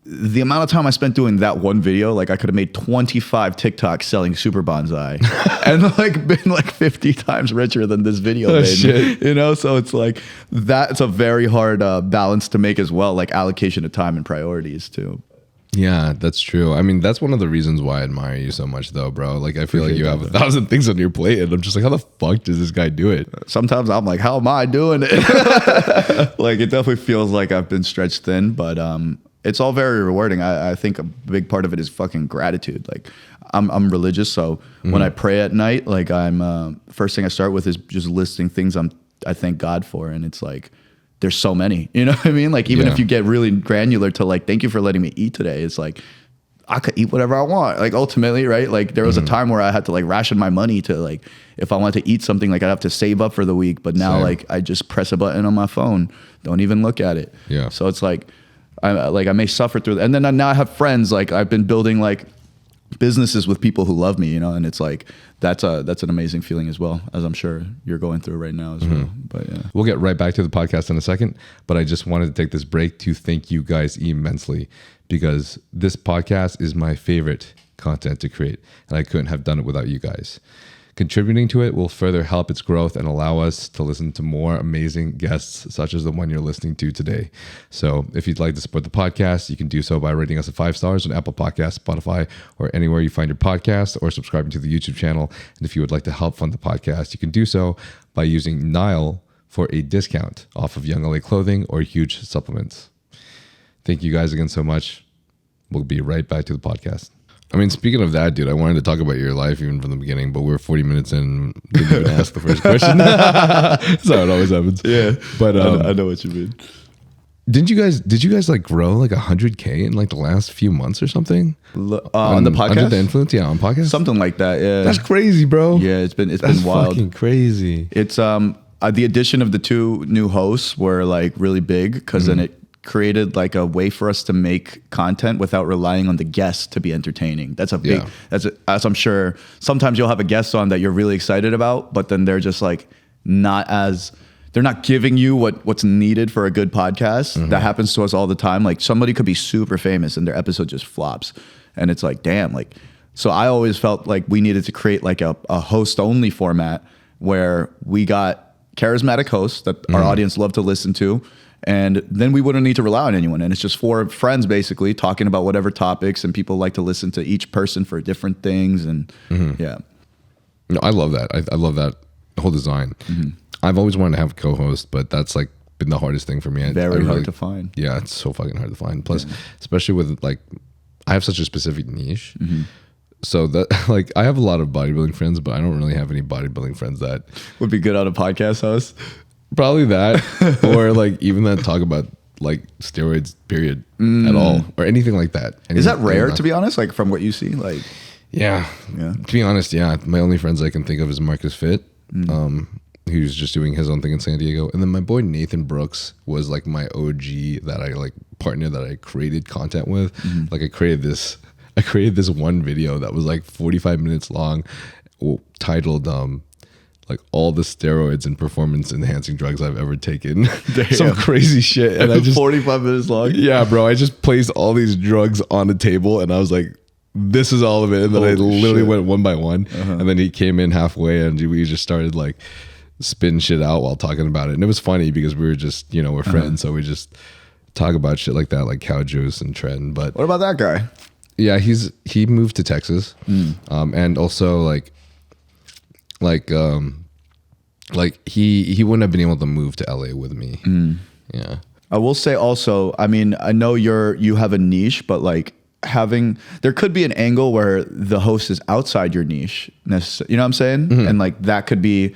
A: the amount of time I spent doing that one video, like I could have made 25 TikToks selling Super Bonsai and like been like 50 times richer than this video made,
B: shit.
A: you know? So it's like, that's a very hard balance to make as well, like allocation of time and priorities too.
B: Yeah, that's true. I mean, that's one of the reasons why I admire you so much though, bro. Like I feel like you have 1,000 things on your plate, and I'm just like, how the fuck does this guy do it?
A: Sometimes I'm like, how am I doing it? Like it definitely feels like I've been stretched thin, but it's all very rewarding. I think a big part of it is fucking gratitude. Like I'm religious, so when I pray at night, like I'm first thing I start with is just listing things I thank God for, and it's like there's so many, you know what I mean? Like even if you get really granular to like, thank you for letting me eat today, it's like I could eat whatever I want. Like ultimately, right? Like there was a time where I had to like ration my money to like, if I wanted to eat something, like I'd have to save up for the week. But now like I just press a button on my phone, don't even look at it.
B: Yeah.
A: So it's like I may suffer through that. And then now I have friends, like I've been building like businesses with people who love me, you know, and it's like that's an amazing feeling as well, as I'm sure you're going through right now as well. But yeah,
B: we'll get right back to the podcast in a second, but I just wanted to take this break to thank you guys immensely, because this podcast is my favorite content to create, and I couldn't have done it without you guys. Contributing to it will further help its growth and allow us to listen to more amazing guests such as the one you're listening to today. So if you'd like to support the podcast, you can do so by rating us 5 stars on Apple Podcasts, Spotify, or anywhere you find your podcast, or subscribing to the YouTube channel. And if you would like to help fund the podcast, you can do so by using Nyle for a discount off of Young LA clothing or huge supplements. Thank you guys again so much. We'll be right back to the podcast. I mean, speaking of that, dude, I wanted to talk about your life even from the beginning, but we're 40 minutes in, didn't even ask the first question. That's how it always happens.
A: Yeah,
B: but
A: I know what you mean.
B: Did you guys like grow like 100K in like the last few months or something?
A: On the podcast?
B: Under the Influence, yeah, on podcast?
A: Something like that, yeah.
B: That's crazy, bro.
A: Yeah, it's been wild.
B: Fucking crazy.
A: It's the addition of the 2 new hosts were like really big, because then it created like a way for us to make content without relying on the guests to be entertaining. That's a big, as I'm sure sometimes you'll have a guest on that you're really excited about, but then they're just like they're not giving you what's needed for a good podcast. That happens to us all the time. Like somebody could be super famous and their episode just flops. And it's like, damn, like So I always felt like we needed to create like a host only format where we got charismatic hosts that our audience loved to listen to. And then we wouldn't need to rely on anyone. And it's just 4 friends basically talking about whatever topics, and people like to listen to each person for different things. And yeah.
B: No, I love that. I love that whole design. I've always wanted to have a co-host, but that's like been the hardest thing for me.
A: Very hard to find.
B: Yeah, it's so fucking hard to find. Plus, especially with like, I have such a specific niche. So that like I have a lot of bodybuilding friends, but I don't really have any bodybuilding friends that
A: would be good on a podcast host.
B: Probably that, or like even that talk about like steroids, period, at all, or anything like that.
A: Is that rare, to be honest? Like from what you see, like
B: yeah. To be honest, yeah. My only friends I can think of is Marcus Fit, who's just doing his own thing in San Diego, and then my boy Nathan Brooks was like my OG that I like partner that I created content with. Like I created this one video that was like 45 minutes long, titled like all the steroids and performance enhancing drugs I've ever taken. Some crazy shit. And I just
A: 45 minutes long.
B: Yeah, bro. I just placed all these drugs on the table and I was like, this is all of it. And then I literally went one by one. And then he came in halfway and we just started like spin shit out while talking about it. And it was funny because we were just, we're friends. So we just talk about shit like that, like cow juice and trend. But
A: what about that guy?
B: Yeah, he moved to Texas. And also like he wouldn't have been able to move to LA with me. Yeah.
A: I will say also, I mean, I know you have a niche, but like there could be an angle where the host is outside your niche. You know what I'm saying? And like that could be,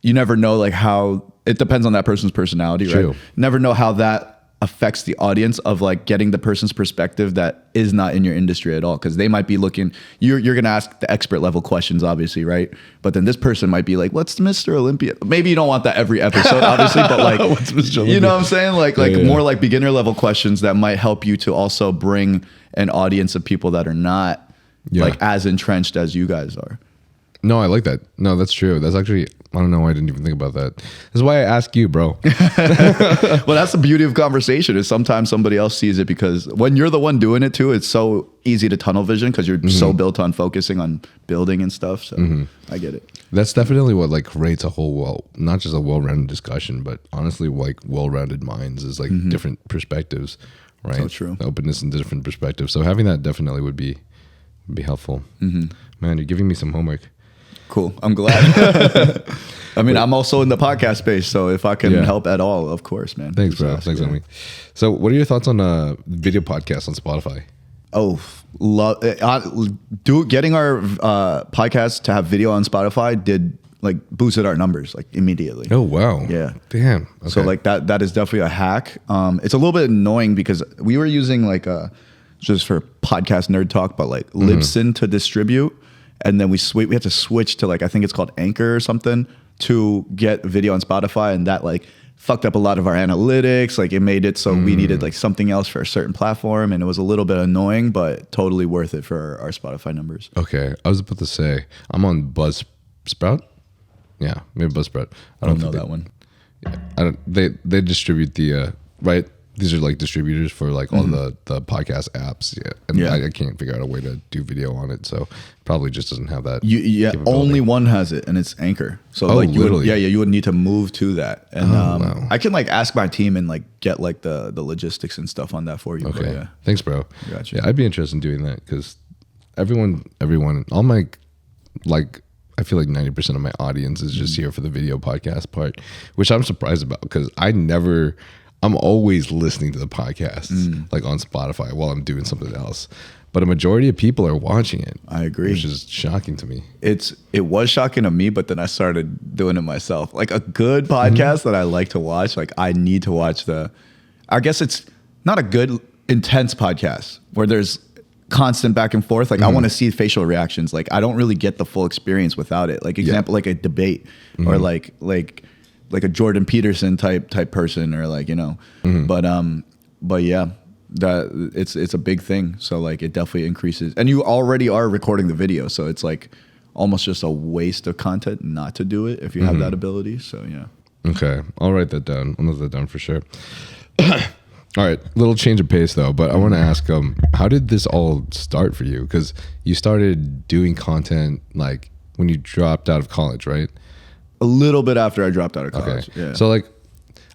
A: you never know like how, it depends on that person's personality,
B: True.
A: right? Never know how that affects the audience of like getting the person's perspective that is not in your industry at all, because they might be looking, you're going to ask the expert level questions obviously, right? But then this person might be like, what's Mr. Olympia? Maybe you don't want that every episode obviously, but like
B: what's Mr. Olympia?
A: You know what I'm saying? Like more like beginner level questions that might help you to also bring an audience of people that are not like as entrenched as you guys are.
B: No, I like that. No, that's true. That's actually, I don't know why I didn't even think about that. That's why I ask you, bro.
A: Well, that's the beauty of conversation, is sometimes somebody else sees it, because when you're the one doing it too, it's so easy to tunnel vision because you're so built on focusing on building and stuff. So I get it.
B: That's definitely what like creates a whole, not just a well-rounded discussion, but honestly like well-rounded minds is like different perspectives, right?
A: So true.
B: Openness and different perspectives. So having that definitely would be helpful. Man, you're giving me some homework.
A: Cool. I'm glad. I mean, I'm also in the podcast space, so if I can help at all, of course, man.
B: Thanks, bro. Thanks, homie. So what are your thoughts on video podcasts on Spotify?
A: Oh, getting our podcast to have video on Spotify did like boosted our numbers like immediately.
B: Oh, wow.
A: Yeah.
B: Damn. Okay.
A: So like that is definitely a hack. It's a little bit annoying because we were using like just for podcast nerd talk, but like Libsyn to distribute. And then we had to switch to like, I think it's called Anchor or something to get video on Spotify. And that like fucked up a lot of our analytics. Like it made it so we needed like something else for a certain platform. And it was a little bit annoying, but totally worth it for our Spotify numbers.
B: Okay. I was about to say, I'm on Buzzsprout. Yeah, maybe Buzzsprout.
A: I don't know that one.
B: Yeah, they distribute the, right? These are like distributors for like all the podcast apps. Yeah. And I can't figure out a way to do video on it. So probably just doesn't have that.
A: Only one has it, and it's Anchor. So like you would need to move to that. And
B: wow.
A: I can like ask my team and like get like the logistics and stuff on that for you.
B: Okay.
A: Yeah.
B: Thanks, bro.
A: Gotcha.
B: Yeah, I'd be interested in doing that because everyone, all my like, I feel like 90% of my audience is just here for the video podcast part, which I'm surprised about because I'm always listening to the podcast like on Spotify while I'm doing something else. But a majority of people are watching it.
A: I agree.
B: Which is shocking to me.
A: It was shocking to me, but then I started doing it myself. Like a good podcast that I like to watch, like I need to watch I guess it's not a good intense podcast where there's constant back and forth. Like I want to see facial reactions. Like I don't really get the full experience without it. Like example, like a debate or like a Jordan Peterson type person or like, but yeah, that it's a big thing. So like it definitely increases, and you already are recording the video. So it's like almost just a waste of content not to do it if you have that ability. So yeah.
B: Okay. I'll write that down. I'll note that down for sure. All right, little change of pace though, but I want to ask, how did this all start for you? Because you started doing content like when you dropped out of college, right?
A: A little bit after I dropped out of college.
B: Okay.
A: Yeah.
B: So like,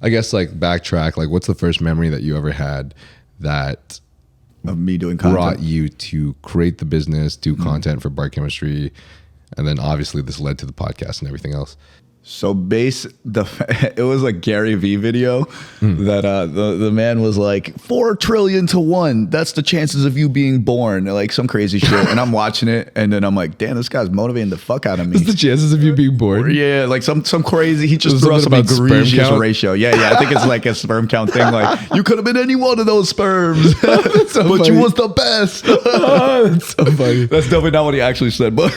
B: I guess like backtrack, like what's the first memory that you ever had that
A: of me doing content
B: brought you to create the business, do content for Bar Chemistry, and then obviously this led to the podcast and everything else?
A: So it was a Gary V video that the man was like 4 trillion to 1. That's the chances of you being born, like some crazy shit. And I'm watching it, and then I'm like, damn, this guy's motivating the fuck out of me.
B: What's the chances of you being born?
A: Yeah, like some crazy. He just threw us some
B: about sperm
A: egregious
B: count?
A: ratio. Yeah. I think it's like a sperm count thing. Like you could have been any one of those sperms,
B: so
A: but
B: funny.
A: you was the best.
B: That's so funny.
A: That's definitely not what he actually said, but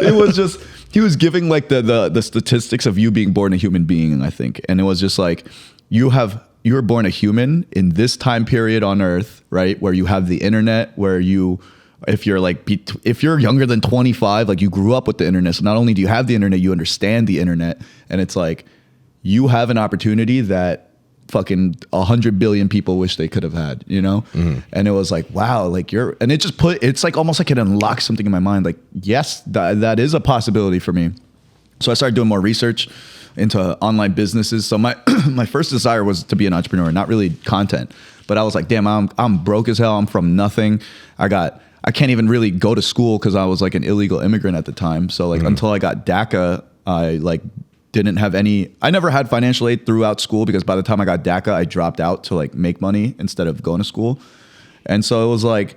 A: it was just. He was giving like the statistics of you being born a human being, I think. And it was just like, you were born a human in this time period on Earth, right? Where you have the internet, where if you're younger than 25, like you grew up with the internet. So not only do you have the internet, you understand the internet. And it's like, you have an opportunity that fucking 100 billion people wish they could have had, you know? And it was like, wow, like it's like almost like it unlocked something in my mind. Like, yes, that is a possibility for me. So I started doing more research into online businesses. So my my first desire was to be an entrepreneur, not really content. But I was like, damn, I'm broke as hell. I'm from nothing. I can't even really go to school because I was like an illegal immigrant at the time. So like until I got DACA, I never had financial aid throughout school, because by the time I got DACA, I dropped out to like make money instead of going to school. And so it was like,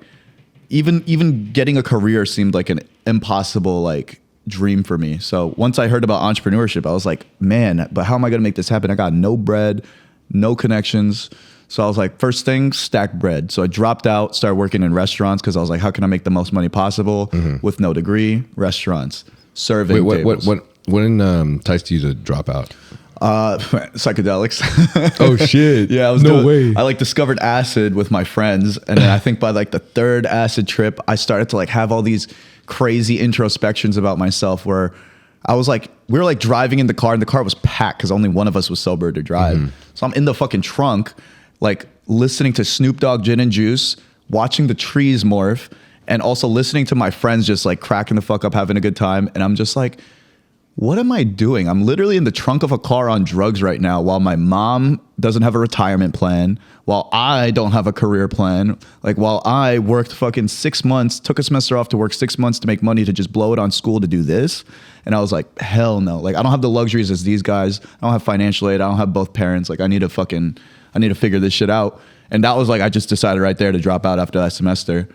A: even getting a career seemed like an impossible like dream for me. So once I heard about entrepreneurship, I was like, man, but how am I going to make this happen? I got no bread, no connections. So I was like, first thing, stack bread. So I dropped out, started working in restaurants, because I was like, how can I make the most money possible with no degree? Restaurants, serving tables.
B: What enticed you to drop out?
A: Psychedelics.
B: Oh shit!
A: Yeah, I like discovered acid with my friends, and then I think by like the 3rd acid trip, I started to like have all these crazy introspections about myself, where I was like, we were like driving in the car, and the car was packed because only one of us was sober to drive. So I'm in the fucking trunk, like listening to Snoop Dogg Gin and Juice, watching the trees morph, and also listening to my friends just like cracking the fuck up, having a good time, and I'm just like, what am I doing? I'm literally in the trunk of a car on drugs right now, while my mom doesn't have a retirement plan, while I don't have a career plan, like while I worked fucking 6 months, took a semester off to work 6 months to make money to just blow it on school to do this. And I was like, hell no. Like, I don't have the luxuries as these guys. I don't have financial aid. I don't have both parents. Like, I need to figure this shit out. And that was like, I just decided right there to drop out after that semester.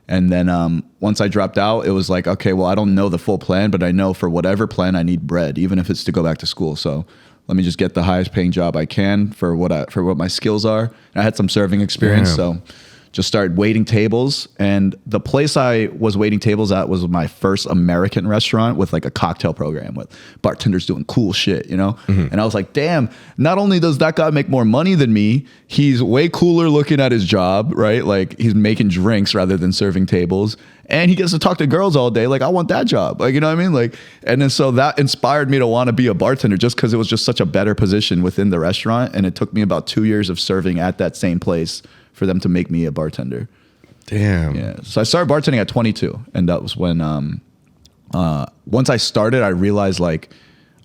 A: And then once I dropped out, it was like, okay, well, I don't know the full plan, but I know for whatever plan I need bread, even if it's to go back to school. So let me just get the highest paying job I can for what my skills are. And I had some serving experience, so just started waiting tables. And the place I was waiting tables at was my first American restaurant with like a cocktail program with bartenders doing cool shit, you know? And I was like, damn, not only does that guy make more money than me, he's way cooler looking at his job, right? Like he's making drinks rather than serving tables. And he gets to talk to girls all day. Like, I want that job. Like, you know what I mean? Like, and then so that inspired me to want to be a bartender, just because it was just such a better position within the restaurant. And it took me about 2 years of serving at that same place for them to make me a bartender.
B: Damn.
A: Yeah. So I started bartending at 22. And that was when, once I started, I realized like,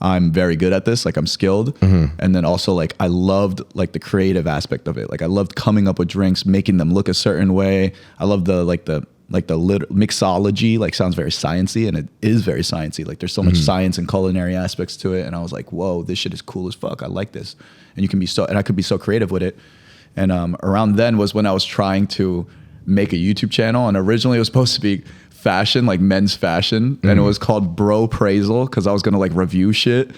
A: I'm very good at this. Like, I'm skilled. And then also like, I loved like the creative aspect of it. Like, I loved coming up with drinks, making them look a certain way. I love the mixology, like, sounds very sciencey, and it is very sciencey. Like, there's so much science and culinary aspects to it. And I was like, whoa, this shit is cool as fuck. I like this. And I could be so creative with it. And around then was when I was trying to make a YouTube channel. And originally it was supposed to be fashion, like men's fashion. And it was called Bro Praisal, because I was going to like review shit.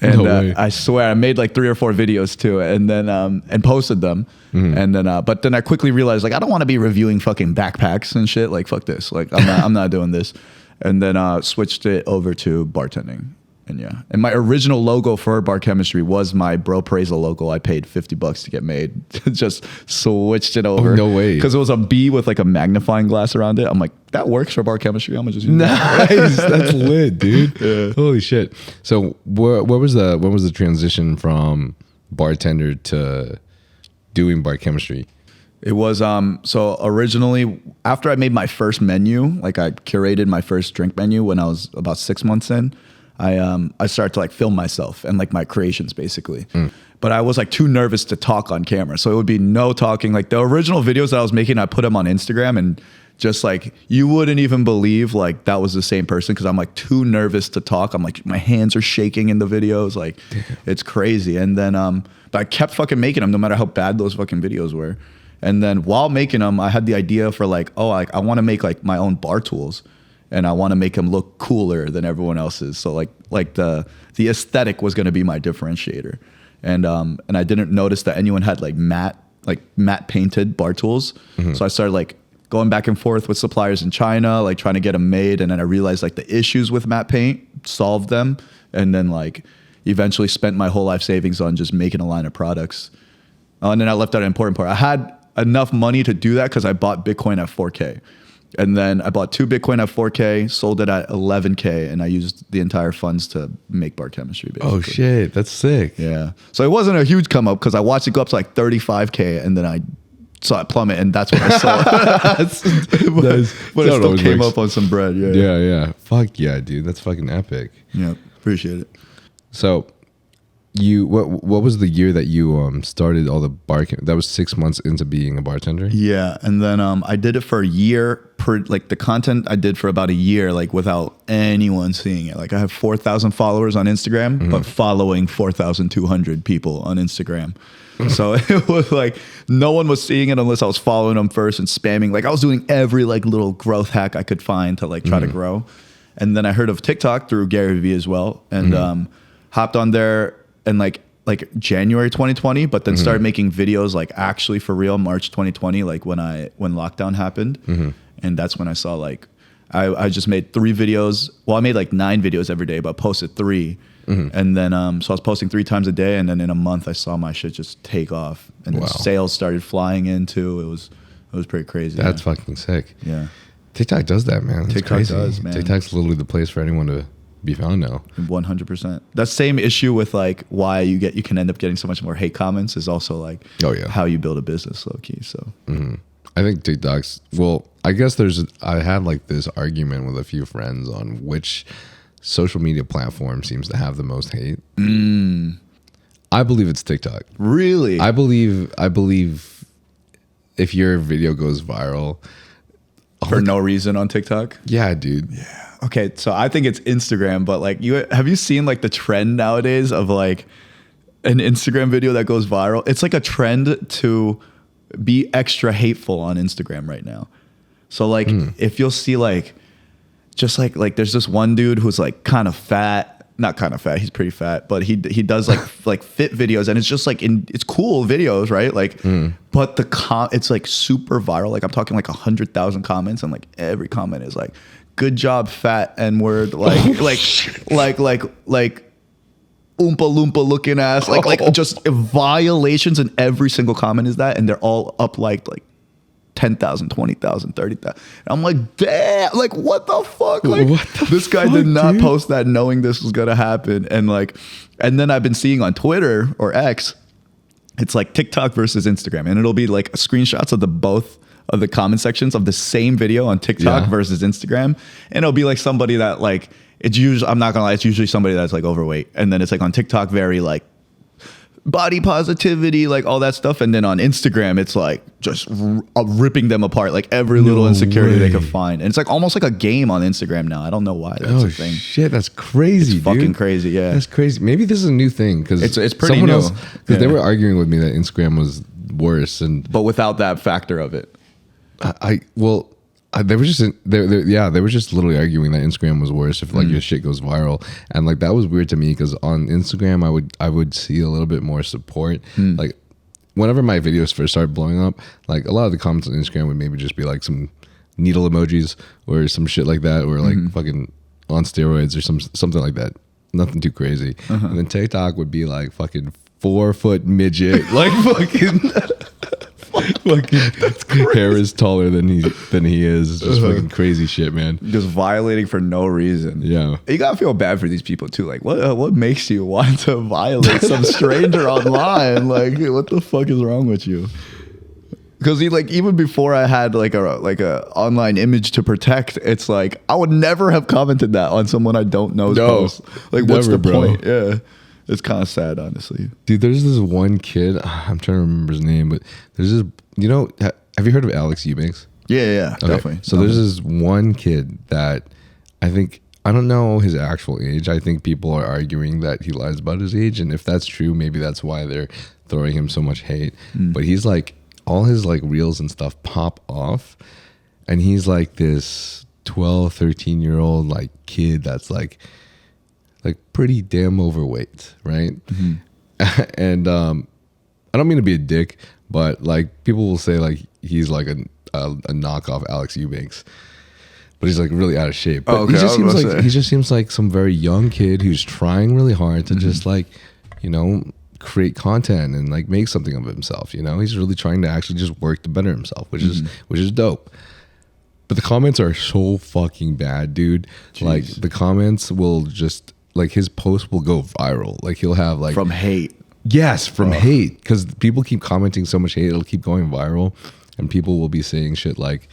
A: And I swear I made like 3 or 4 videos to it, and then and posted them. And then but then I quickly realized, like, I don't want to be reviewing fucking backpacks and shit. Like, fuck this. Like, I'm not doing this. And then switched it over to bartending. And yeah. And my original logo for Bar Chemistry was my Bro Praisal logo. I paid $50 to get made. Just switched it over.
B: Oh, no way.
A: Because it was a bee with like a magnifying glass around it. I'm like, that works for Bar Chemistry. I'm gonna just use that.
B: Nice. That's lit, dude. Yeah. Holy shit. So when was the transition from bartender to doing bar chemistry?
A: It was so originally after I made my first menu, like I curated my first drink menu when I was about 6 months in, I started to like film myself and like my creations basically. But I was like too nervous to talk on camera. So it would be no talking. Like the original videos that I was making, I put them on Instagram and just like you wouldn't even believe like that was the same person because I'm like too nervous to talk. I'm like my hands are shaking in the videos. Like it's crazy. And then but I kept fucking making them no matter how bad those fucking videos were. And then while making them, I had the idea for like, oh, like I want to make like my own bar tools, and I want to make them look cooler than everyone else's. So like the aesthetic was going to be my differentiator, and I didn't notice that anyone had like matte painted bar tools. So I started like going back and forth with suppliers in China, like trying to get them made, and then I realized like the issues with matte paint, solved them, and then like eventually spent my whole life savings on just making a line of products. And then I left out an important part. I had enough money to do that because I bought Bitcoin at 4K. And then I bought 2 Bitcoin at 4K, sold it at 11K, and I used the entire funds to make bar chemistry, basically.
B: Oh, shit. That's sick.
A: Yeah. So it wasn't a huge come up because I watched it go up to like 35K, and then I saw it plummet, and that's when I sold it. but it still came up on some bread.
B: Yeah. Fuck yeah, dude. That's fucking epic.
A: Yeah. Appreciate it.
B: So what was the year that you started all the bar? That was 6 months into being a bartender.
A: Yeah, and then I did it for a year. Like the content I did for about a year, like without anyone seeing it. Like I have 4,000 followers on Instagram, but following 4,200 people on Instagram. So it was like no one was seeing it unless I was following them first and spamming. Like I was doing every like little growth hack I could find to like try to grow. And then I heard of TikTok through Gary Vee as well, and hopped on there. And like January 2020, but then started making videos like actually for real March 2020, like when lockdown happened. And that's when I saw like I just made 3 videos. Well, I made like 9 videos every day, but posted 3. And then so I was posting 3 times a day, and then in a month I saw my shit just take off, and then sales started flying in too. It was pretty crazy.
B: That's fucking sick.
A: Yeah.
B: TikTok does that, man. It's
A: TikTok
B: crazy.
A: does, man.
B: TikTok's literally the place for anyone to be found now.
A: 100%. That same issue with like why you can end up getting so much more hate comments is also like how you build a business low key. So
B: I think TikTok's, well, I guess I had like this argument with a few friends on which social media platform seems to have the most hate. I believe it's TikTok.
A: Really?
B: I believe if your video goes viral
A: for no reason on TikTok.
B: Yeah, dude.
A: Yeah. Okay, so I think it's Instagram, but like have you seen like the trend nowadays of like an Instagram video that goes viral? It's like a trend to be extra hateful on Instagram right now. So like if you'll see like just like there's this one dude who's like kind of fat, not kind of fat, he's pretty fat, but he does like fit videos, and it's just like it's cool videos, right? Like but it's like super viral. Like I'm talking like 100,000 comments, and like every comment is like, good job, fat N-word, like Oompa Loompa looking ass, like just violations in every single comment is that, and they're all up like 10,000, 20,000, 30,000. I'm like, damn, like what the fuck? Like this guy did not post that knowing this was gonna happen, and then I've been seeing on Twitter or X, it's like TikTok versus Instagram, and it'll be like screenshots of both of the comment sections of the same video on TikTok versus Instagram. And it'll be like somebody that like, it's usually, I'm not gonna lie, it's usually somebody that's like overweight. And then it's like on TikTok, very like body positivity, like all that stuff. And then on Instagram, it's like just ripping them apart, like every little insecurity they could find. And it's like almost like a game on Instagram now. I don't know why that's a thing.
B: Shit, that's crazy,
A: it's fucking crazy, yeah.
B: That's crazy. Maybe this is a new thing, because
A: it's pretty new.
B: Because they were arguing with me that Instagram was worse, but
A: without that factor of it.
B: They were just literally arguing that Instagram was worse if like your shit goes viral, and like that was weird to me, because on Instagram I would see a little bit more support. Like whenever my videos first started blowing up, like a lot of the comments on Instagram would maybe just be like some needle emojis or some shit like that, or like fucking on steroids or something like that. Nothing too crazy. And then TikTok would be like fucking 4-foot midget, like fucking Fucking hair is taller than he is. It's just fucking crazy shit, man.
A: Just violating for no reason.
B: Yeah.
A: You gotta feel bad for these people too. Like, what makes you want to violate some stranger online? Like, what the fuck is wrong with you? Because even before I had like a online image to protect, it's like I would never have commented that on someone I don't know's post. Like, what's the point? Yeah, it's kind of sad, honestly.
B: Dude, there's this one kid. I'm trying to remember his name, but there's this. Have you heard of Alex Eubanks?
A: Yeah,
B: Okay.
A: definitely.
B: So there's this one kid that I don't know his actual age. I think people are arguing that he lies about his age, and if that's true, maybe that's why they're throwing him so much hate. But he's like, all his like reels and stuff pop off, and he's like this 12, 13-year-old like kid that's like pretty damn overweight, right? And I don't mean to be a dick, but like people will say like he's like a knockoff Alex Eubanks, but he's like really out of shape. But he just seems like some very young kid who's trying really hard to just like, create content and like make something of himself. He's really trying to actually just work to better himself, which is dope. But the comments are so fucking bad, dude. Jeez. Like the comments will just like his post will go viral. Like he'll have like
A: from hate.
B: Yes, from hate, because people keep commenting so much hate, it'll keep going viral, and people will be saying shit like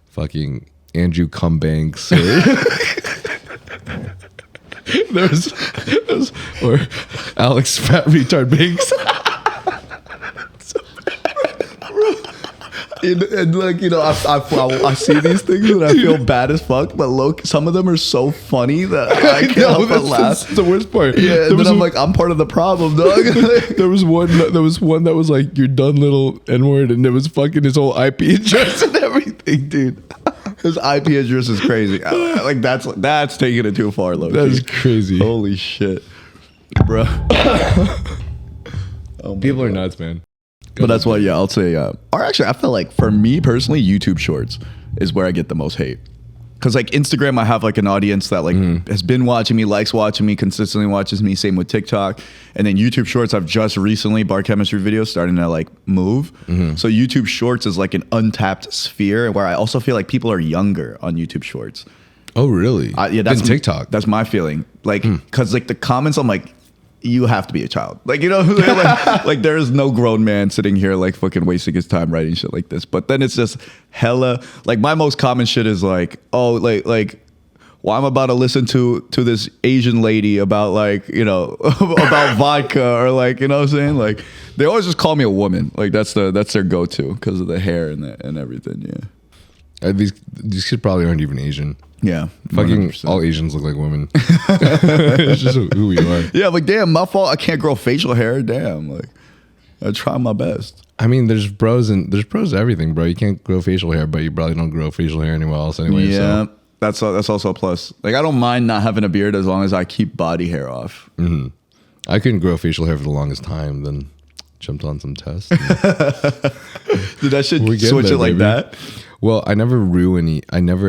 B: fucking Andrew Cumbanks or Alex Fat Retard Banks.
A: And like, I see these things and I feel bad as fuck, but look, some of them are so funny that I can't help but laugh.
B: That's the worst part.
A: Yeah, and then I'm like, I'm part of the problem, dog.
B: There was one that was like, "You're done, little N-word," and it was fucking his whole IP address and everything, dude.
A: His IP address is crazy. Like that's taking it too far, low.
B: That's crazy.
A: Holy shit, bro.
B: People are nuts, man.
A: But that's why, I'll say, or actually, I feel like for me personally, YouTube Shorts is where I get the most hate. Because like Instagram, I have like an audience that like has been watching me, likes watching me, consistently watches me. Same with TikTok. And then YouTube Shorts, I've just recently, bar chemistry videos starting to like move. So YouTube Shorts is like an untapped sphere where I also feel like people are younger on YouTube Shorts.
B: Oh, really?
A: Yeah, that's
B: TikTok.
A: That's my feeling. Like, because like the comments, I'm like, you have to be a child. Like, like there is no grown man sitting here like fucking wasting his time writing shit like this. But then it's just hella, like my most common shit is like, oh, like well, I'm about to listen to this Asian lady about like, about vodka or like, you know what I'm saying? Like they always just call me a woman. Like that's their go-to because of the hair and everything. Yeah.
B: These kids probably aren't even Asian.
A: Yeah,
B: fucking 100%. All Asians look like women. It's just who we are.
A: Yeah, like damn, my fault. I can't grow facial hair. Damn, like I try my best.
B: I mean, there's pros to everything, bro. You can't grow facial hair, but you probably don't grow facial hair anywhere else anyway.
A: Yeah, so. that's also a plus. Like I don't mind not having a beard as long as I keep body hair off.
B: I couldn't grow facial hair for the longest time. Then jumped on some tests.
A: Did that shit switch it like that?
B: Well, I never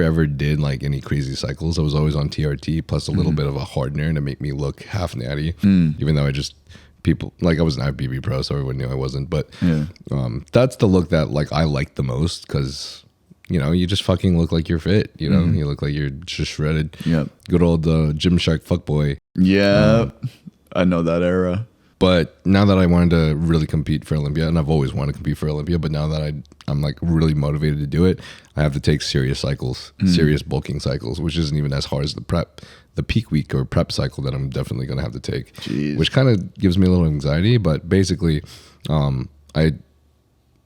B: ever did like any crazy cycles. I was always on TRT plus a little bit of a hardener to make me look half natty, even though I was an IFBB pro, so everyone knew I wasn't. But that's the look that like I like the most because you just fucking look like you're fit. You look like you're just shredded. Yeah, good old Gymshark fuckboy.
A: Yeah, I know that era.
B: But now that I wanted to really compete for Olympia, and I've always wanted to compete for Olympia, but now that I'm like really motivated to do it, I have to take serious cycles, serious bulking cycles, which isn't even as hard as the peak week or prep cycle that I'm definitely going to have to take. Jeez. Which kind of gives me a little anxiety. But basically, I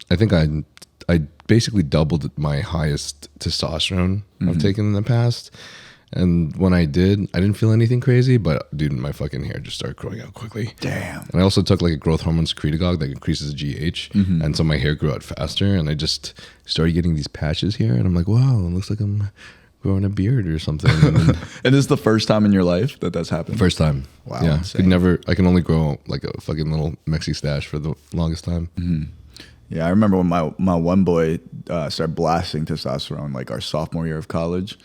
B: think I basically doubled my highest testosterone I've taken in the past. And when I didn't feel anything crazy, but dude, my fucking hair just started growing out quickly.
A: Damn.
B: And I also took like a growth hormone secretagogue that increases the GH. And so my hair grew out faster and I just started getting these patches here. And I'm like, wow, it looks like I'm growing a beard or something.
A: And this is the first time in your life that's happened?
B: First time. Wow. Yeah. I can only grow like a fucking little Mexi stash for the longest time.
A: Yeah. I remember when my one boy started blasting testosterone like our sophomore year of college.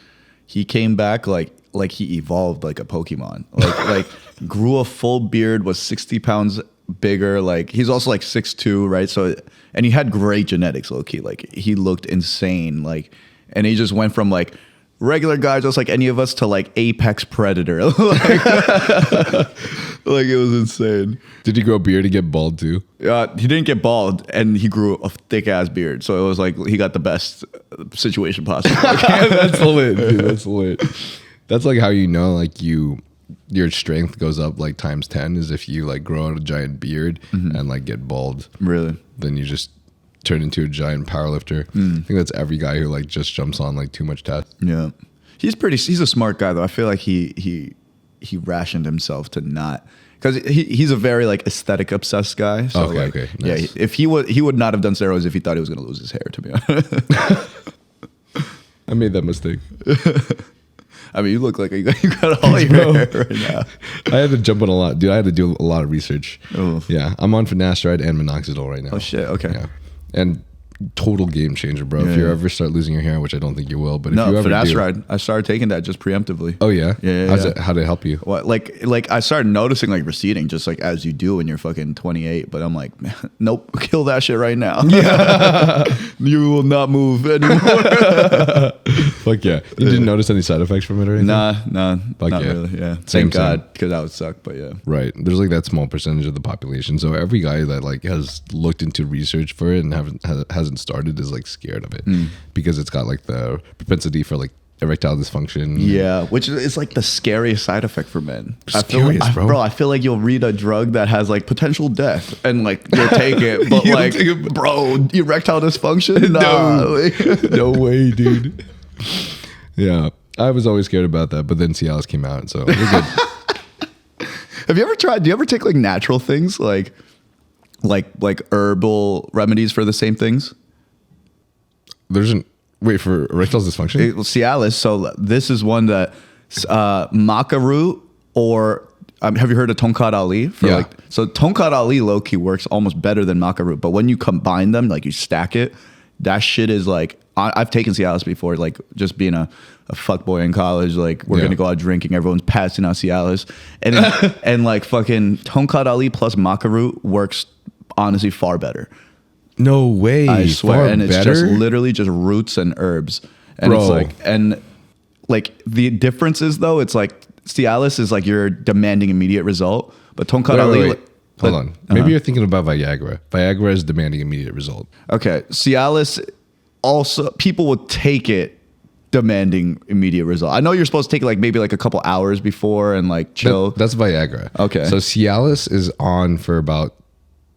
A: He came back like he evolved like a Pokemon. Like grew a full beard, was 60 pounds bigger. Like he's also like 6'2", right? So and he had great genetics, low key. Like he looked insane. Like and he just went from like regular guy, just like any of us, to like apex predator. Like it was insane.
B: Did he grow a beard to get bald too?
A: He didn't get bald, and he grew a thick ass beard. So it was like he got the best situation possible.
B: That's lit, dude. That's lit. That's like how you know, like your strength goes up like times 10 is if you like grow out a giant beard and like get bald.
A: Really?
B: Then you just turn into a giant powerlifter. I think that's every guy who like just jumps on like too much test.
A: Yeah, he's a smart guy though. I feel like he rationed himself to not, because he's a very like aesthetic obsessed guy. So
B: okay, nice.
A: Yeah, if he would not have done steroids if he thought he was gonna lose his hair. To be honest,
B: I made that mistake.
A: I mean, you look like you got all your hair right now.
B: I had to jump on a lot, dude. I had to do a lot of research.
A: Oh.
B: Yeah, I'm on finasteride and minoxidil right now.
A: Oh shit. Okay.
B: Yeah, and total game changer, bro. If you ever start losing your hair, which I don't think you will, but if
A: No,
B: you ever
A: finasteride. I started taking that just preemptively.
B: Oh yeah,
A: Yeah.
B: How did it help you?
A: What, like I started noticing like receding, just like as you do when you're fucking 28. But I'm like, man, nope, kill that shit right now. Yeah. You will not move anymore.
B: Fuck yeah. You didn't notice any side effects from it or anything?
A: Nah,
B: Fuck
A: not
B: yeah.
A: really. Yeah,
B: Same.
A: thank God, because that would suck. But yeah,
B: Right. There's like that small percentage of the population. So every guy that like has looked into research for it and hasn't started is like scared of it because it's got like the propensity for like erectile dysfunction.
A: yeah, which is like the scariest side effect for men.
B: Scariest, bro.
A: I feel like you'll read a drug that has like potential death and like you'll take it, but
B: You'll
A: like,
B: take it.
A: bro, erectile dysfunction? Nah.
B: No way, dude. Yeah. I was always scared about that, but then Cialis came out, so we're good.
A: Have you ever tried? Do you ever take like natural things, like herbal remedies for the same things?
B: Wait, for erectile dysfunction?
A: Cialis. So this is one that maca root, or have you heard of Tonkat Ali?
B: Yeah.
A: So Tonkat Ali low key works almost better than maca root, but when you combine them, like you stack it, that shit is like, I've taken Cialis before, like just being a fuckboy in college, like we're gonna go out drinking, everyone's passing out Cialis, and and like fucking Tonkat Ali plus maca root works honestly far better.
B: No way.
A: I swear,
B: Far
A: and it's
B: better?
A: just literally just roots and herbs, and
B: Bro.
A: it's like, and like the difference is though, it's like Cialis is like you're demanding immediate result, but Tonkat Ali.
B: Wait. Hold on. Maybe you're thinking about Viagra. Viagra is demanding immediate result.
A: Okay, Cialis also, people will take it demanding immediate result. I know you're supposed to take it like maybe like a couple hours before and like chill.
B: That's Viagra.
A: Okay.
B: So Cialis is on for about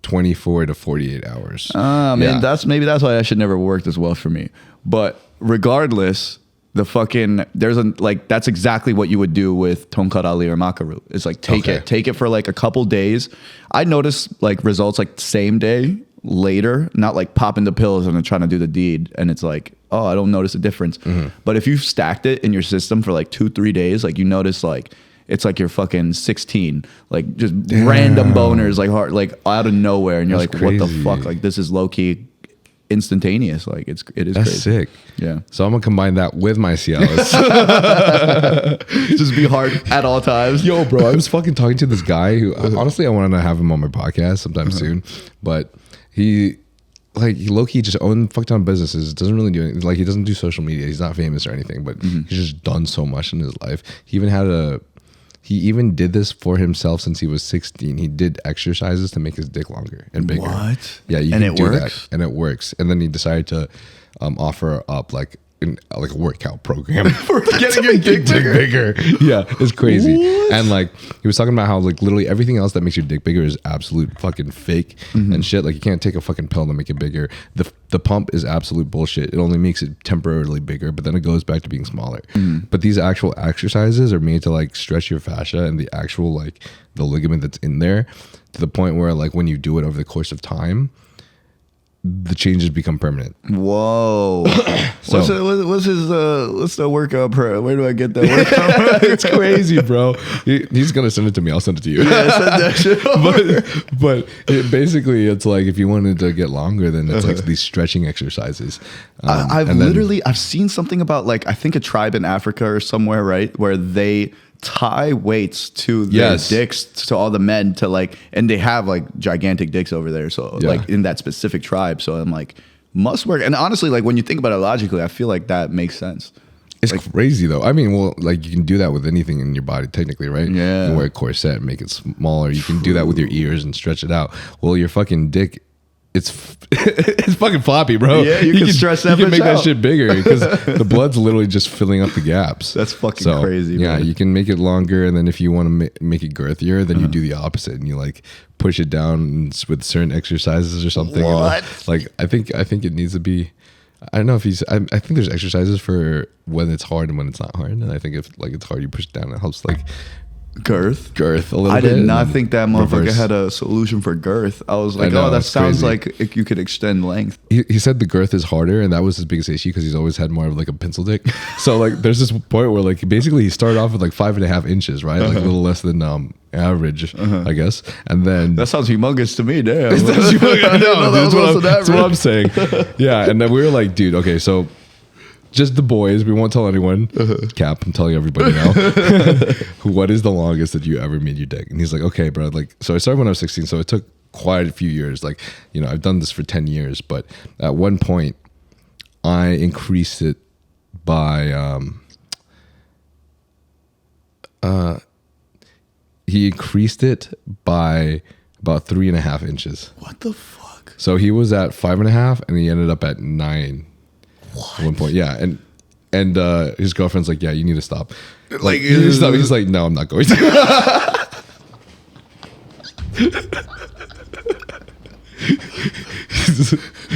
B: 24 to 48 hours.
A: Man, maybe that's why that shit never worked as well for me. But regardless, the fucking that's exactly what you would do with Tonkat Ali or maca root. It's like take it for like a couple days. I noticed like results like same day, later, not like popping the pills and then trying to do the deed. And it's like, oh, I don't notice a difference. But if you've stacked it in your system for like 2-3 days, like you notice like it's like you're fucking 16, like just random boners, like heart, like out of nowhere, and you're
B: That's
A: like,
B: crazy.
A: what the fuck? Like this is low key instantaneous. Like it is
B: That's
A: crazy.
B: sick.
A: Yeah.
B: So I'm gonna combine that with my Cialis.
A: Just be hard at all times.
B: Yo, bro, I was fucking talking to this guy who honestly I wanted to have him on my podcast sometime soon, but he low-key just owned fuck ton businesses, doesn't really do anything. Like he doesn't do social media, he's not famous or anything, but he's just done so much in his life. He even did this for himself since he was 16. He did exercises to make his dick longer and bigger.
A: What?
B: Yeah, you
A: And
B: can
A: it
B: do
A: works?
B: that, and it works. And then he decided to offer up like a workout program
A: For getting your dick bigger.
B: Yeah, it's crazy.
A: What?
B: And like he was talking about how like literally everything else that makes your dick bigger is absolute fucking fake and shit. Like you can't take a fucking pill to make it bigger. The pump is absolute bullshit. It only makes it temporarily bigger, but then it goes back to being smaller. But these actual exercises are made to like stretch your fascia and the actual like the ligament that's in there to the point where like when you do it over the course of time, the changes become permanent.
A: Whoa. What's the workout pro? Where do I get that workout?
B: It's crazy, bro. He's gonna send it to me. I'll send it to you.
A: Yeah, send that shit over.
B: but basically, it's like if you wanted to get longer, then it's like these stretching exercises.
A: I've seen something about like I think a tribe in Africa or somewhere, right, where they tie weights to their dicks to all the men to like, and they have like gigantic dicks over there. So like in that specific tribe. So I'm like, must work. And honestly, like when you think about it logically, I feel like that makes sense.
B: It's like, crazy though. I mean, well, like you can do that with anything in your body technically, right?
A: Yeah.
B: You can wear a corset and make it smaller. You can do that with your ears and stretch it out. Well, your fucking dick, it's fucking floppy, bro.
A: Yeah, you can stretch that.
B: You can make that shit bigger because the blood's literally just filling up the gaps.
A: That's fucking crazy.
B: Yeah,
A: man.
B: you can make it longer, and then if you want to make it girthier, then you do the opposite, and you like push it down with certain exercises or something.
A: What?
B: Like I think it needs to be. I don't know if I think there's exercises for when it's hard and when it's not hard, and I think if like it's hard, you push it down. It helps like girth a little bit.
A: I did not think that motherfucker had a solution for girth. I was like, that sounds crazy. Like you could extend length.
B: He said the girth is harder, and that was his biggest issue because he's always had more of like a pencil dick. So like there's this point where like basically he started off with like 5.5 inches, right? Like a little less than average, I guess. And then
A: that sounds humongous to me. Damn,
B: that's what I'm saying. Yeah, and then we were like, dude, okay, so just the boys, we won't tell anyone. Cap, I'm telling everybody now. What is the longest that you ever made your dick? And he's like, okay, bro. Like, so I started when I was 16, so it took quite a few years. Like, you know, I've done this for 10 years, but at one point, I increased it by he increased it by about 3.5 inches.
A: What the fuck?
B: So he was at 5.5, and he ended up at 9. What? At one point, yeah, and his girlfriend's like, yeah, you need to stop. Like, you need to stop. He's like, no, I'm not going to.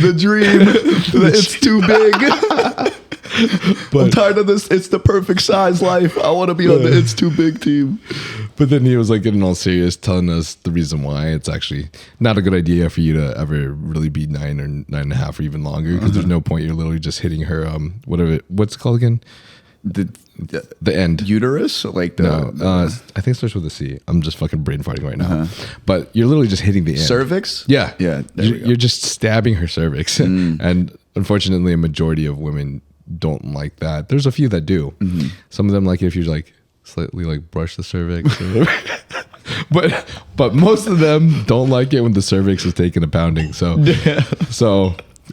A: The dream. It's too big. But I'm tired of this. It's the perfect size life. I want to be on the it's too big team.
B: But then he was like getting all serious, telling us the reason why it's actually not a good idea for you to ever really be 9 or 9.5 or even longer, because there's no point. You're literally just hitting her what's it called again? The end.
A: Uterus? Like the
B: I think it starts with a C. I'm just fucking brain farting right now. But you're literally just hitting the end.
A: Cervix?
B: Yeah.
A: Yeah.
B: You're just stabbing her cervix. And unfortunately, a majority of women don't like that. There's a few that do. Some of them like it if you like slightly like brush the cervix. but most of them don't like it when the cervix is taking a pounding. So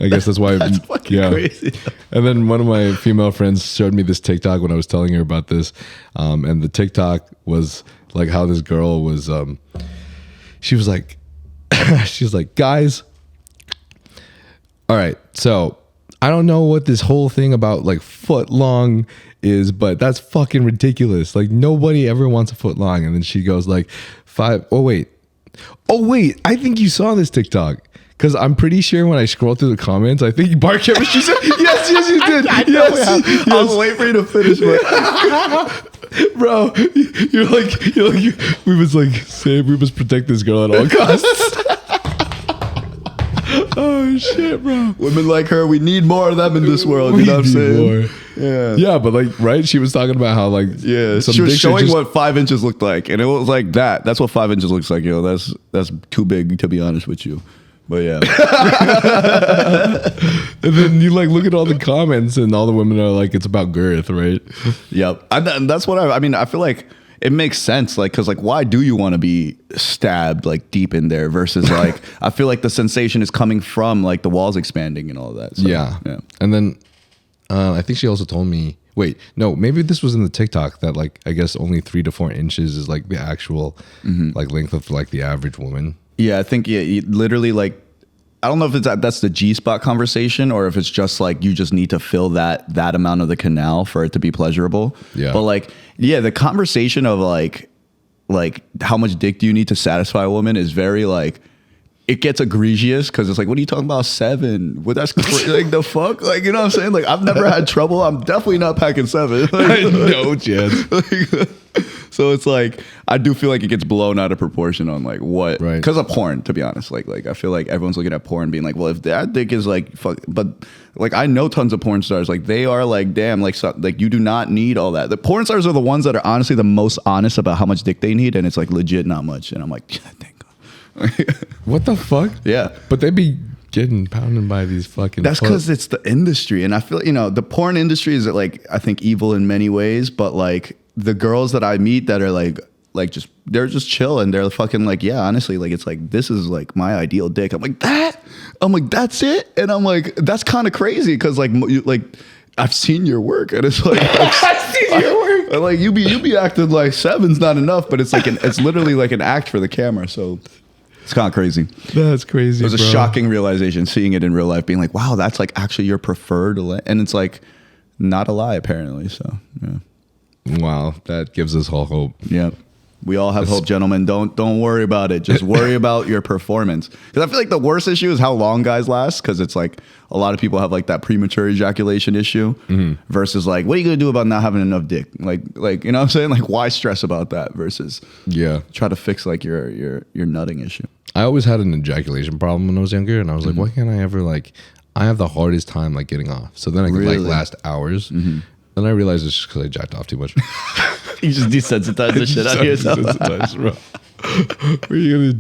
B: I guess that's why.
A: That's fucking crazy.
B: And then one of my female friends showed me this TikTok when I was telling her about this, and the TikTok was like how this girl was. She was like, guys. All right, so I don't know what this whole thing about like foot long is, but that's fucking ridiculous. Like nobody ever wants a foot long. And then she goes like 5. Oh wait, I think you saw this TikTok. Because I'm pretty sure when I scroll through the comments, I think Bar Chemistry said, yes, you did. Yes.
A: I was waiting for you to finish, but
B: bro, you're like, we must protect this girl at all costs. Oh shit, bro.
A: Women like her, we need more of them in this world. You know what I'm saying?
B: Yeah, but like, right? She was talking about how like,
A: she was showing what 5 inches looked like, and it was like that. That's what 5 inches looks like, yo. That's too big, to be honest with you. But yeah.
B: And then you like look at all the comments, and all the women are like, it's about girth, right?
A: Yep. And that's what I mean. I feel like it makes sense, like, because like, why do you want to be stabbed like deep in there versus like, I feel like the sensation is coming from like the walls expanding and all that. So,
B: yeah. And then I think she also told me, wait, no, maybe this was in the TikTok that like, I guess only 3 to 4 inches is like the actual like length of like the average woman.
A: Yeah, I think literally like, I don't know if that's the G-spot conversation or if it's just like you just need to fill that amount of the canal for it to be pleasurable.
B: Yeah.
A: But like, yeah, the conversation of like how much dick do you need to satisfy a woman is very like, it gets egregious because it's like, what are you talking about 7? Well, that's like the fuck, like, you know what I'm saying? Like, I've never had trouble. I'm definitely not packing 7. Like,
B: no chance.
A: So it's like, I do feel like it gets blown out of proportion on like what,
B: right?
A: Because of porn, to be honest. Like I feel like everyone's looking at porn being like, well, if that dick is like fuck, but like I know tons of porn stars, like they are like, damn, like you do not need all that. The porn stars are the ones that are honestly the most honest about how much dick they need, and it's like legit not much. And I'm like, yeah, thank God.
B: What the fuck?
A: Yeah,
B: but they be getting pounded by these fucking.
A: That's because it's the industry, and I feel the porn industry is like I think evil in many ways, but like the girls that I meet that are like just they're just chill and they're fucking like, yeah, honestly, like it's like this is like my ideal dick. I'm like that's it, and I'm like that's kind of crazy because like I've seen your work and it's like I've seen your work. Like you be acting like 7's not enough, but it's like it's literally like an act for the camera. So it's kind of crazy.
B: That's crazy.
A: It was a shocking realization seeing it in real life, being like, wow, that's like actually your preferred, and it's like not a lie apparently. So yeah.
B: Wow, that gives us all hope.
A: Yeah. We all have hope, gentlemen. Don't worry about it. Just worry about your performance. Because I feel like the worst issue is how long guys last. Because it's like a lot of people have like that premature ejaculation issue versus like, what are you gonna do about not having enough dick? Like you know what I'm saying? Like why stress about that versus try to fix like your nutting issue.
B: I always had an ejaculation problem when I was younger, and I was like, why can't I ever like? I have the hardest time like getting off. So then I could like last hours. Then I realized it's just because I jacked off too much.
A: You just desensitize the shit out of yourself.
B: Bro. What are you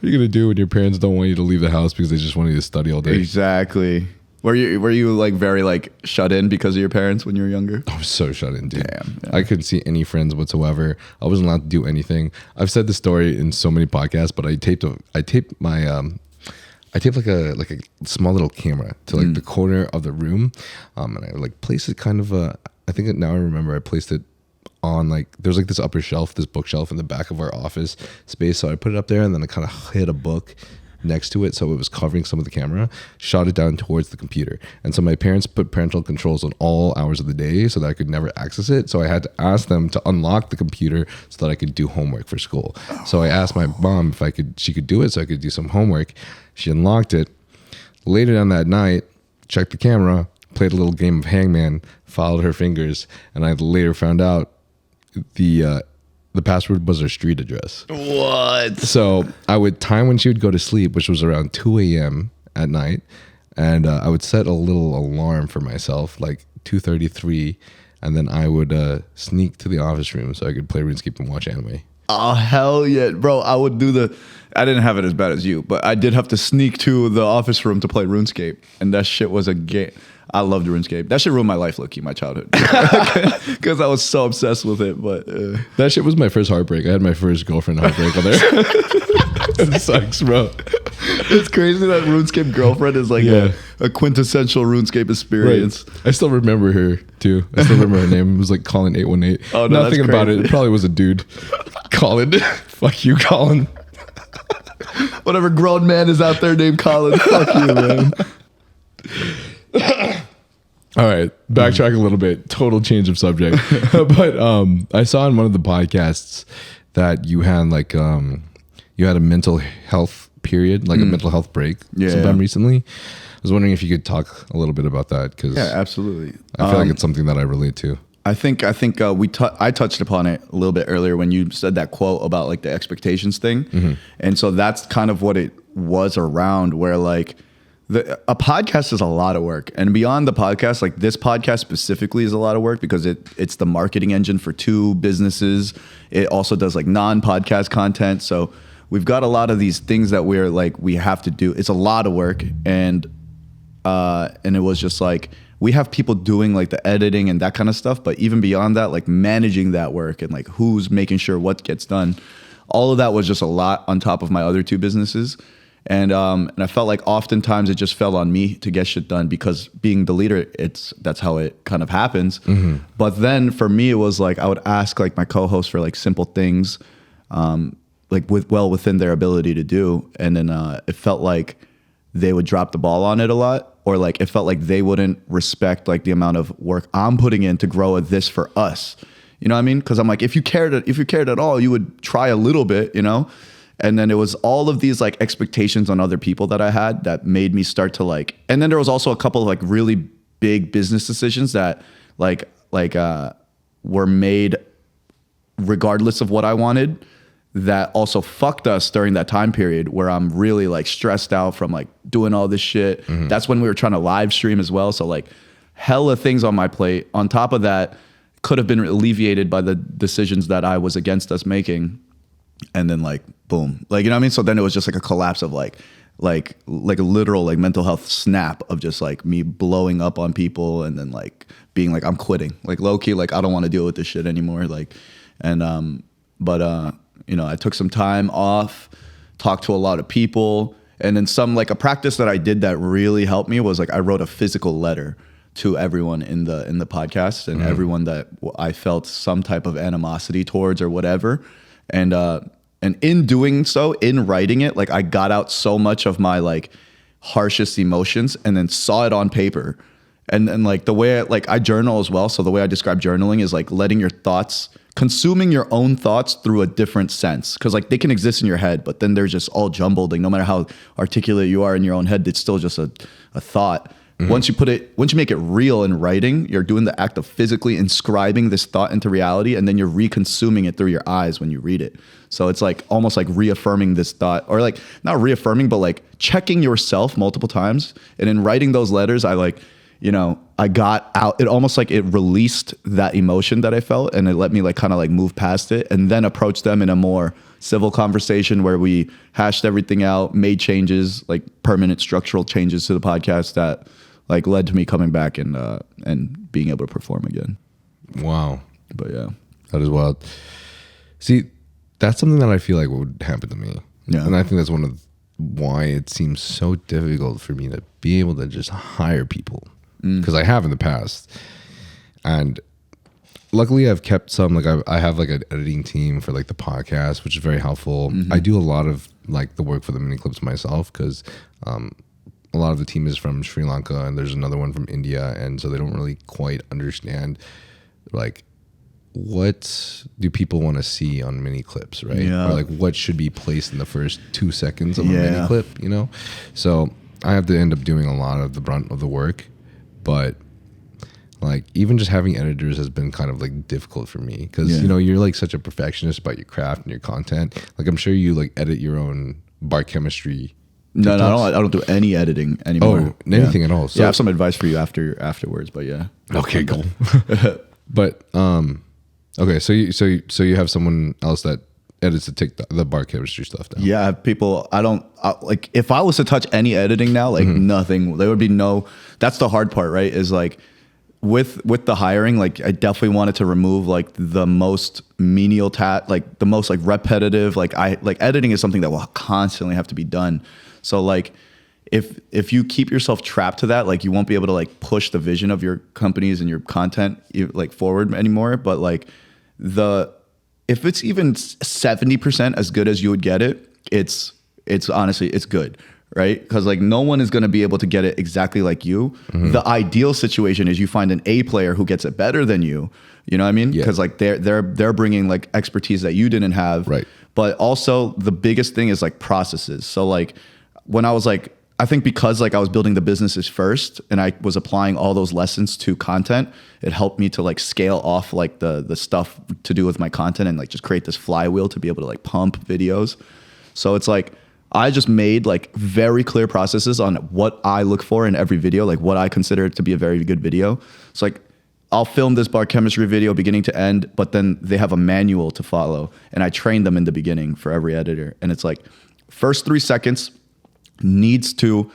B: gonna do when your parents don't want you to leave the house because they just want you to study all day?
A: Exactly. Were you like very like shut in because of your parents when you were younger?
B: I was so shut in, dude.
A: Damn, yeah.
B: I couldn't see any friends whatsoever. I wasn't allowed to do anything. I've said this story in so many podcasts, but I taped like a small little camera to like the corner of the room, and I like placed it kind of I think now I remember I placed it on like there's like this upper shelf, this bookshelf in the back of our office space. So I put it up there and then I kind of hid a book next to it so it was covering some of the camera, shot it down towards the computer. And so my parents put parental controls on all hours of the day so that I could never access it. So I had to ask them to unlock the computer so that I could do homework for school. So I asked my mom if she could do it so I could do some homework. She unlocked it. Later on that night, checked the camera, played a little game of hangman, followed her fingers, and I later found out the password was her street address.
A: What?
B: So I would time when she would go to sleep, which was around 2 a.m. at night, and I would set a little alarm for myself, like 2:33, and then I would sneak to the office room so I could play RuneScape and watch anime.
A: Oh, hell yeah. Bro, I would I didn't have it as bad as you, but I did have to sneak to the office room to play RuneScape, and that shit was a game. I loved RuneScape. That shit ruined my life, low-key, my childhood. Because I was so obsessed with it. But
B: that shit was my first heartbreak. I had my first girlfriend heartbreak on there. It sucks, bro.
A: It's crazy that RuneScape girlfriend is like a quintessential RuneScape experience.
B: Right. I still remember her, too. I still remember her name. It was like Colin 818.
A: Oh, no,
B: not thinking about it. It probably was a dude. Colin. Fuck you, Colin.
A: Whatever grown man is out there named Colin. Fuck you, man.
B: All right, backtrack a little bit. Total change of subject. But I saw in one of the podcasts that you had like you had a mental health period, like a mental health break sometime recently. I was wondering if you could talk a little bit about that because
A: absolutely.
B: I feel like it's something that I relate to.
A: I think I touched upon it a little bit earlier when you said that quote about like the expectations thing, and so that's kind of what it was around where like. A podcast is a lot of work, and beyond the podcast, like this podcast specifically is a lot of work because it's the marketing engine for 2 businesses. It also does like non-podcast content. So we've got a lot of these things that we have to do. It's a lot of work. And it was just like, we have people doing like the editing and that kind of stuff. But even beyond that, like managing that work and like who's making sure what gets done, all of that was just a lot on top of my other 2 businesses. And I felt like oftentimes it just fell on me to get shit done because being the leader, that's how it kind of happens. But then for me, it was like I would ask like my co-hosts for like simple things, like within their ability to do, and then it felt like they would drop the ball on it a lot, or like it felt like they wouldn't respect like the amount of work I'm putting in to grow this for us. You know what I mean? Because I'm like, if you cared at all, you would try a little bit, you know. And then it was all of these like expectations on other people that I had that made me start to like, and then there was also a couple of like really big business decisions that were made regardless of what I wanted that also fucked us during that time period where I'm really like stressed out from like doing all this shit. That's when we were trying to live stream as well. So like hella things on my plate. On top of that, could have been alleviated by the decisions that I was against us making. And then like, boom, like, you know what I mean? So then it was just like a collapse of like, like a literal like mental health snap of just like me blowing up on people and then like being like, I'm quitting, like low key, like I don't want to deal with this shit anymore. Like, and, but you know, I took some time off, talked to a lot of people, and then like a practice that I did that really helped me was like, I wrote a physical letter to everyone in the podcast and everyone that I felt some type of animosity towards or whatever. And in doing so, in writing it, like I got out so much of my like harshest emotions and then saw it on paper. And like the way I journal as well. So the way I describe journaling is like letting your thoughts, consuming your own thoughts through a different sense. Cause like they can exist in your head, but then they're just all jumbled. Like no matter how articulate you are in your own head, it's still just a thought. Once you make it real in writing, you're doing the act of physically inscribing this thought into reality, and then you're reconsuming it through your eyes when you read it. So it's like almost like reaffirming this thought, or like not reaffirming, but like checking yourself multiple times. And in writing those letters, I like, you know, I got out, it almost like it released that emotion that I felt, and it let me like kind of like move past it and then approach them in a more civil conversation where we hashed everything out, made changes, like permanent structural changes to the podcast that like led to me coming back and being able to perform again.
B: Wow.
A: But yeah.
B: That is wild. See, that's something that I feel like would happen to me.
A: Yeah.
B: And I think that's one of why it seems so difficult for me to be able to just hire people. Because I have in the past. And luckily I've kept some, like I have like an editing team for like the podcast, which is very helpful. I do a lot of like the work for the mini clips myself because a lot of the team is from Sri Lanka and there's another one from India. And so they don't really quite understand like what do people want to see on mini clips, right?
A: Yeah.
B: Or like what should be placed in the first 2 seconds of a mini clip, you know? So I have to end up doing a lot of the brunt of the work. But like even just having editors has been kind of like difficult for me because you know you're like such a perfectionist about your craft and your content. Like I'm sure you like edit your own bar chemistry.
A: No, I don't do any editing anymore.
B: Oh, anything at all. So
A: I have some advice for you afterwards, but yeah.
B: Okay, cool. But okay, so you have someone else that edits the bar chemistry stuff down.
A: Yeah, people. Like if I was to touch any editing now, like nothing. There would be no. That's the hard part, right? Is like with the hiring, like I definitely wanted to remove like the most menial like the most like repetitive. Like editing is something that will constantly have to be done. So like if you keep yourself trapped to that, like you won't be able to like push the vision of your companies and your content like forward anymore. But like if it's even 70% as good as you would get it, it's honestly, it's good, right? Because like no one is going to be able to get it exactly like you. The ideal situation is you find an A player who gets it better than you. You know what I mean? Because like they're bringing like expertise that you didn't have.
B: Right.
A: But also the biggest thing is like processes. So like when I was like, I think because like I was building the businesses first and I was applying all those lessons to content, it helped me to like scale off like the stuff to do with my content and like just create this flywheel to be able to like pump videos. So it's like I just made like very clear processes on what I look for in every video, like what I consider to be a very good video. It's like I'll film this bar chemistry video beginning to end, but then they have a manual to follow and I train them in the beginning for every editor. And it's like first 3 seconds needs to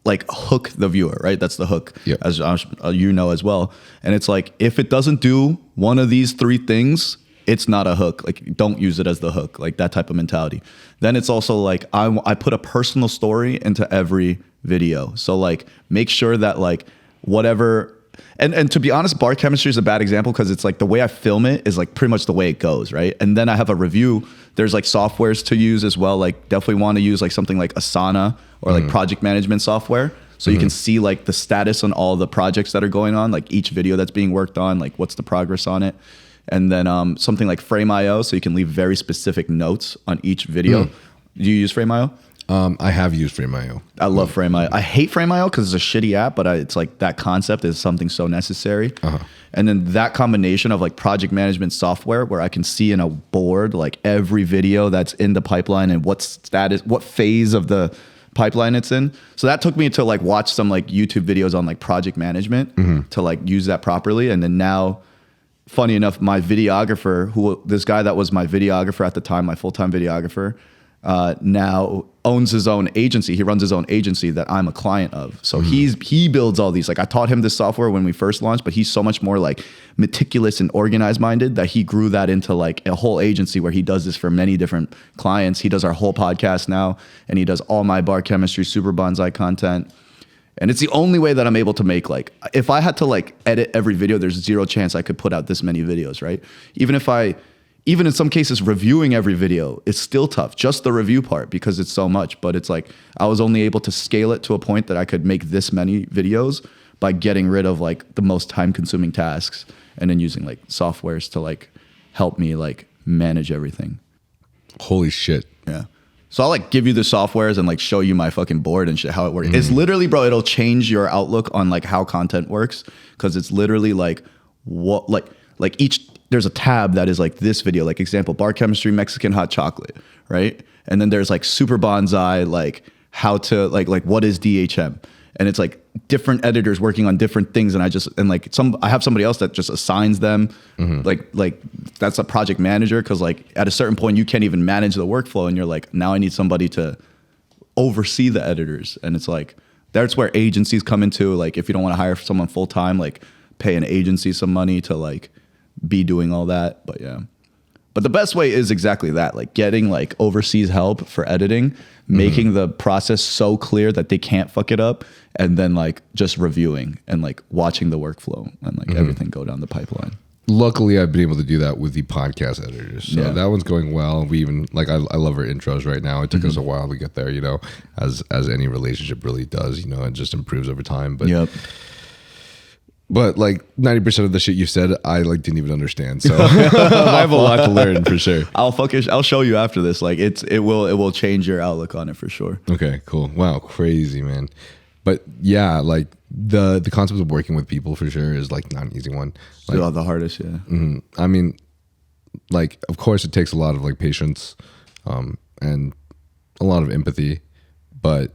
A: like hook the viewer, right? That's the hook, as you know as well. And it's like if it doesn't do one of these 3 things, it's not a hook. Like don't use it as the hook, like that type of mentality. Then it's also like I put a personal story into every video. So like make sure that like whatever. And to be honest, bar chemistry is a bad example because it's like the way I film it is like pretty much the way it goes, right? And then I have a review. There's like softwares to use as well. Like definitely want to use like something like Asana or like project management software. So you can see like the status on all the projects that are going on, like each video that's being worked on, like what's the progress on it. And then something like Frame.io, so you can leave very specific notes on each video. Do you use Frame.io?
B: I have used Frame.io.
A: I love Frame.io. I hate Frame.io because it's a shitty app, but it's like that concept is something so necessary. And then that combination of like project management software where I can see in a board like every video that's in the pipeline and what status, what phase of the pipeline it's in. So that took me to like watch some like YouTube videos on like project management to like use that properly. And then now, funny enough, my videographer, this guy that was my videographer at the time, my full-time videographer, now owns his own agency. He runs his own agency that I'm a client of. So he builds all these. Like I taught him this software when we first launched, but he's so much more like meticulous and organized minded that he grew that into like a whole agency where he does this for many different clients. He does our whole podcast now, and he does all my bar chemistry, Super Bonsai content. And it's the only way that I'm able to make, like, if I had to like edit every video, there's zero chance I could put out this many videos, right? Even in some cases, reviewing every video is still tough, just the review part, because it's so much. But it's like, I was only able to scale it to a point that I could make this many videos by getting rid of like the most time consuming tasks and then using like softwares to like help me like manage everything.
B: Holy shit.
A: Yeah. So I'll like give you the softwares and like show you my fucking board and shit, how it works. It's literally, bro, it'll change your outlook on like how content works. Cause it's literally like what, like each, there's a tab that is like this video, like example, bar chemistry, Mexican hot chocolate, right? And then there's like Super Bonsai, like how to, like what is DHM? And it's like different editors working on different things. And I have somebody else that just assigns them. Like that's a project manager. Cause like at a certain point you can't even manage the workflow. And you're like, now I need somebody to oversee the editors. And it's like, that's where agencies come into. Like if you don't want to hire someone full time, like pay an agency some money to like be doing all that. But yeah, but the best way is exactly that, like getting like overseas help for editing, making the process so clear that they can't fuck it up, and then like just reviewing and like watching the workflow and like everything go down the pipeline.
B: Luckily, I've been able to do that with the podcast editors. So that one's going well. We even like I love our intros right now. It took us a while to get there, you know, as any relationship really does, you know, it just improves over time. But But like 90% of the shit you said, I like didn't even understand. So I have a lot to learn for sure.
A: I'll show you after this. Like it will change your outlook on it for sure.
B: Okay, cool. Wow, crazy, man. But yeah, like the concept of working with people for sure is like not an easy one. Like,
A: the hardest, yeah.
B: I mean, like of course it takes a lot of like patience, and a lot of empathy, but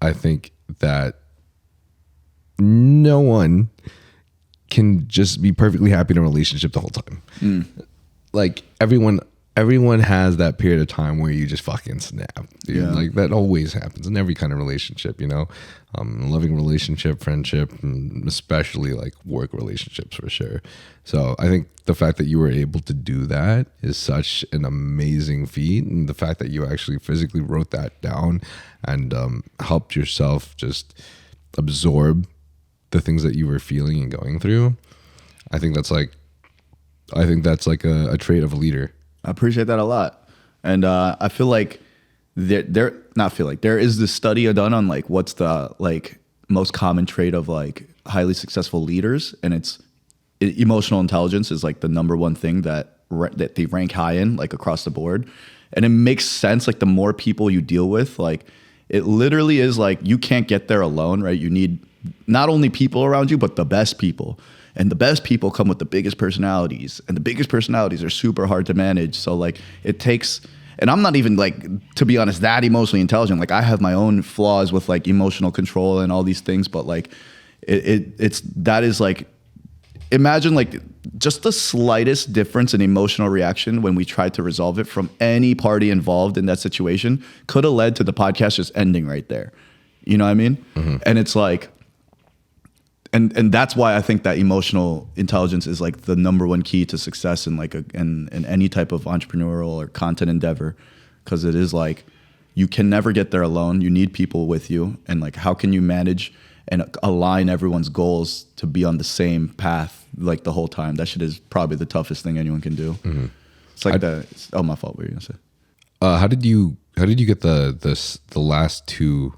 B: I think that no one can just be perfectly happy in a relationship the whole time. Like everyone has that period of time where you just fucking snap, dude. Yeah. Like that always happens in every kind of relationship, you know, loving relationship, friendship, and especially like work relationships for sure. So I think the fact that you were able to do that is such an amazing feat. And the fact that you actually physically wrote that down and helped yourself just absorb the things that you were feeling and going through, I think that's like a trait of a leader.
A: I appreciate that a lot. And I feel like there is this study done on like what's the like most common trait of like highly successful leaders, and it's emotional intelligence is like the number one thing that they rank high in like across the board. And it makes sense. Like the more people you deal with, like it literally is like you can't get there alone, right? You need not only people around you, but the best people. And the best people come with the biggest personalities. And the biggest personalities are super hard to manage. So like it takes, and I'm not even like, to be honest, that emotionally intelligent. Like I have my own flaws with like emotional control and all these things, but like that is like, imagine like just the slightest difference in emotional reaction when we tried to resolve it from any party involved in that situation could have led to the podcast just ending right there. You know what I mean? And it's like, and that's why I think that emotional intelligence is like the number one key to success in like in any type of entrepreneurial or content endeavor, because it is like you can never get there alone. You need people with you, and like how can you manage and align everyone's goals to be on the same path like the whole time? That shit is probably the toughest thing anyone can do. It's like my fault. What were you gonna say?
B: How did you get the last two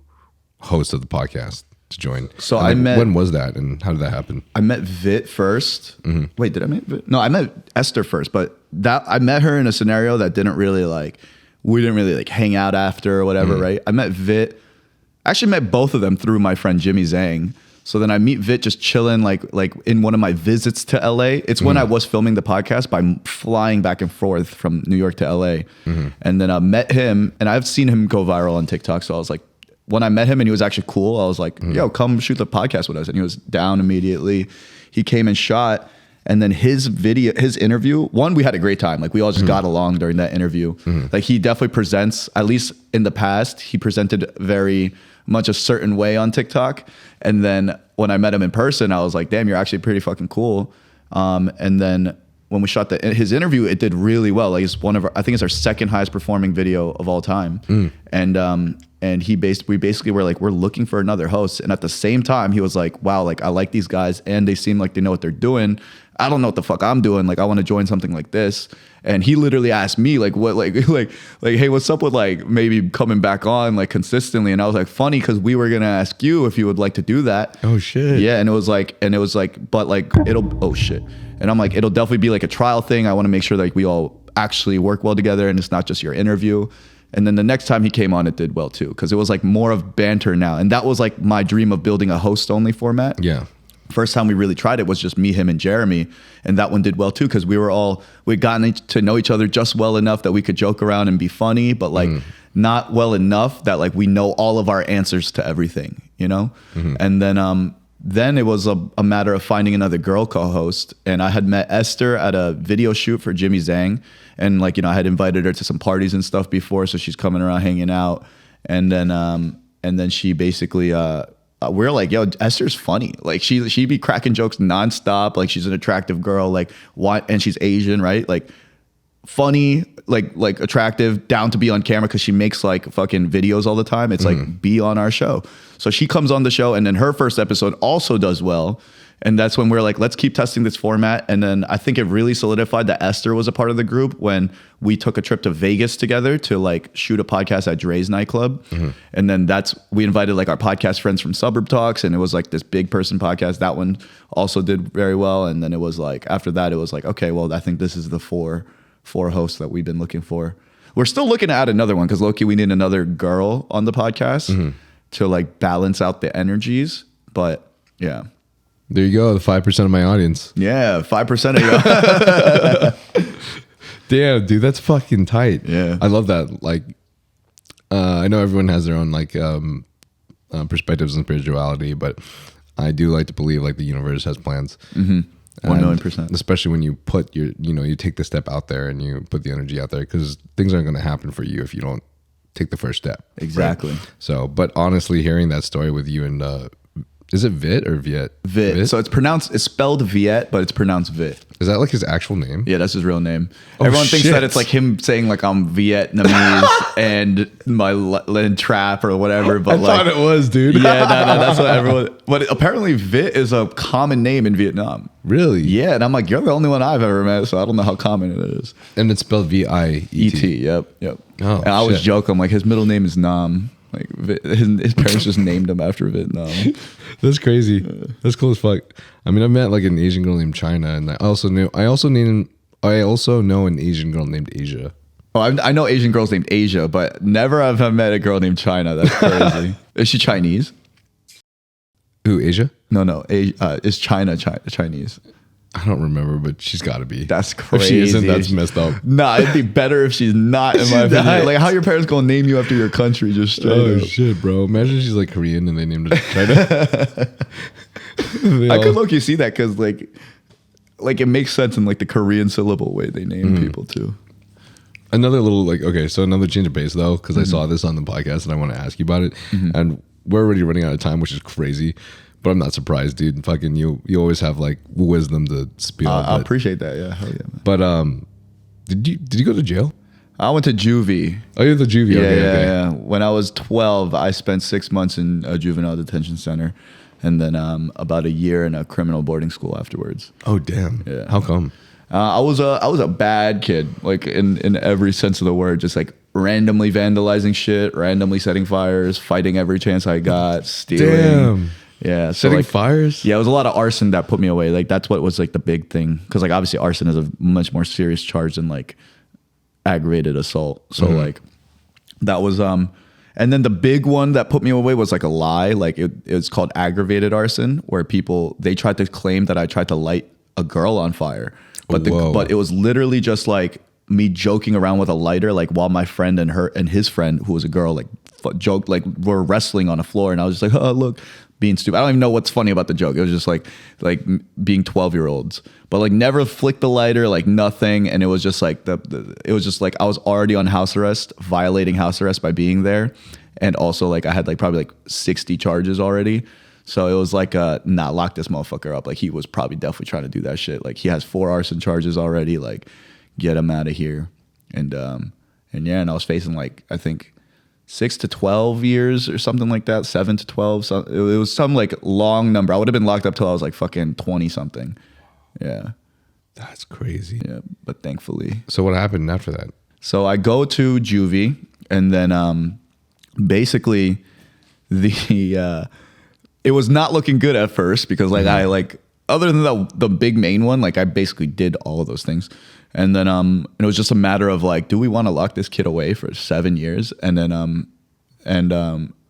B: hosts of the podcast to join?
A: So
B: when was that and how did that happen?
A: I met Vit first. Wait, did I meet Vit? No, I met Esther first, but I met her in a scenario that we didn't really like hang out after or whatever, right? I met Vit. I actually met both of them through my friend Jimmy Zhang. So then I meet Vit just chilling like in one of my visits to LA. It's when I was filming the podcast by flying back and forth from New York to LA. And then I met him, and I've seen him go viral on TikTok. So I was like, when I met him and he was actually cool, I was like, yo, come shoot the podcast with us. And he was down immediately. He came and shot. And then his interview, one, we had a great time. Like we all just got along during that interview. Like he definitely presents, at least in the past, he presented very much a certain way on TikTok. And then when I met him in person, I was like, damn, you're actually pretty fucking cool. And then when we shot his interview, it did really well. Like it's I think it's our second highest performing video of all time. And we basically were like, we're looking for another host. And at the same time, he was like, wow, like I like these guys and they seem like they know what they're doing. I don't know what the fuck I'm doing. Like I want to join something like this. And he literally asked me like, what, like, hey, what's up with like maybe coming back on like consistently? And I was like, funny, because we were gonna ask you if you would like to do that.
B: Oh shit.
A: Yeah, and it was like, but like oh shit. And I'm like, it'll definitely be like a trial thing. I want to make sure like we all actually work well together and it's not just your interview. And then the next time he came on, it did well too, because it was like more of banter now. And that was like my dream of building a host only format.
B: Yeah.
A: First time we really tried it was just me, him, and Jeremy. And that one did well too, because we'd gotten to know each other just well enough that we could joke around and be funny, but like not well enough that like we know all of our answers to everything, you know? And then it was a matter of finding another girl co-host. And I had met Esther at a video shoot for Jimmy Zhang. And like, you know, I had invited her to some parties and stuff before. So she's coming around hanging out. And then she basically, we're like, yo, Esther's funny. Like she be cracking jokes nonstop. Like she's an attractive girl, like what? And she's Asian, right? Like funny, like attractive, down to be on camera, because she makes like fucking videos all the time. It's like, be on our show. So she comes on the show, and then her first episode also does well. And that's when we're like, let's keep testing this format. And then I think it really solidified that Esther was a part of the group when we took a trip to Vegas together to like shoot a podcast at Dre's nightclub. And then we invited like our podcast friends from Suburb Talks, and it was like this big person podcast. That one also did very well. And then it was like, after that, it was like, okay, well, I think this is the four hosts that we've been looking for. We're still looking to add another one, because low-key we need another girl on the podcast to like balance out the energies. But yeah.
B: There you go, the 5% of my audience.
A: Yeah, 5% of you.
B: Damn, dude, that's fucking tight.
A: Yeah.
B: I love that. Like, I know everyone has their own like perspectives on spirituality, but I do like to believe like the universe has plans.
A: 1,000,000%.
B: Especially when you put you take the step out there and you put the energy out there, because things aren't going to happen for you if you don't take the first step.
A: Exactly.
B: Right? So, but honestly, hearing that story with you and is it Vit or Viet?
A: Vit. So it's spelled Viet, but it's pronounced Vit.
B: Is that like his actual name?
A: Yeah, that's his real name. Everyone thinks that it's like him saying like I'm Vietnamese and my land trap or whatever. But
B: I thought it was, dude.
A: Yeah, no, that's what everyone. But apparently Vit is a common name in Vietnam.
B: Really?
A: Yeah, and I'm like, you're the only one I've ever met, so I don't know how common it is.
B: And it's spelled V-I-E-T.
A: Yep.
B: Oh,
A: and I always joke, I'm like, his middle name is Nam. Like his parents just named him after Vietnam.
B: That's crazy. That's cool as fuck. I mean, I met like an Asian girl named China, and I also know an Asian girl named Asia.
A: Oh, I know Asian girls named Asia, but never have I met a girl named China. That's crazy. Is she Chinese?
B: Who, Asia?
A: No. Is China Chinese?
B: I don't remember, but she's got to be.
A: That's crazy.
B: If she isn't, that's messed up.
A: Nah, it'd be better if she's not, in my opinion. Like, how your parents gonna name you after your country just straight
B: Oh,
A: up?
B: shit, bro. Imagine she's like Korean and they named her China.
A: I could look, you see that, because like it makes sense in like the Korean syllable way they name people too.
B: Another little so another change of pace though, because I saw this on the podcast and I want to ask you about it. And we're already running out of time, which is crazy. But I'm not surprised, dude. Fucking you always have like wisdom to spill.
A: I appreciate that. Yeah, hell yeah, man.
B: But did you go to jail?
A: I went to juvie.
B: Oh, you're the juvie.
A: Yeah. When I was 12, I spent 6 months in a juvenile detention center, and then about a year in a criminal boarding school afterwards.
B: Oh, damn.
A: Yeah.
B: How come?
A: I was a bad kid, like in every sense of the word, just like randomly vandalizing shit, randomly setting fires, fighting every chance I got, stealing.
B: Damn.
A: Yeah, so
B: setting
A: like
B: fires.
A: Yeah, it was a lot of arson that put me away. Like that's what was like the big thing, because like obviously arson is a much more serious charge than like aggravated assault. So like that was and then the big one that put me away was like a lie. Like it's called aggravated arson, where they tried to claim that I tried to light a girl on fire, but it was literally just like me joking around with a lighter, like while my friend and his friend, who was a girl, like joked, like we're wrestling on a floor, and I was just like, oh look, being stupid. I don't even know what's funny about the joke. It was just like being 12-year-olds, but like never flicked the lighter, like nothing. And it was just like it was just like I was already on house arrest, violating house arrest by being there, and also like I had like probably like 60 charges already. So it was like lock this motherfucker up. Like he was probably definitely trying to do that shit. Like he has 4 arson charges already. Like get him out of here. And I was facing like I think 6 to 12 years or something like that, 7 to 12. So it was some like long number. I would have been locked up till I was like fucking 20 something. Yeah.
B: That's crazy.
A: Yeah. But thankfully.
B: So what happened after that?
A: So I go to juvie, and then basically it was not looking good at first because like I like, other than the big main one, like I basically did all of those things. And then it was just a matter of like, do we want to lock this kid away for 7 years? And then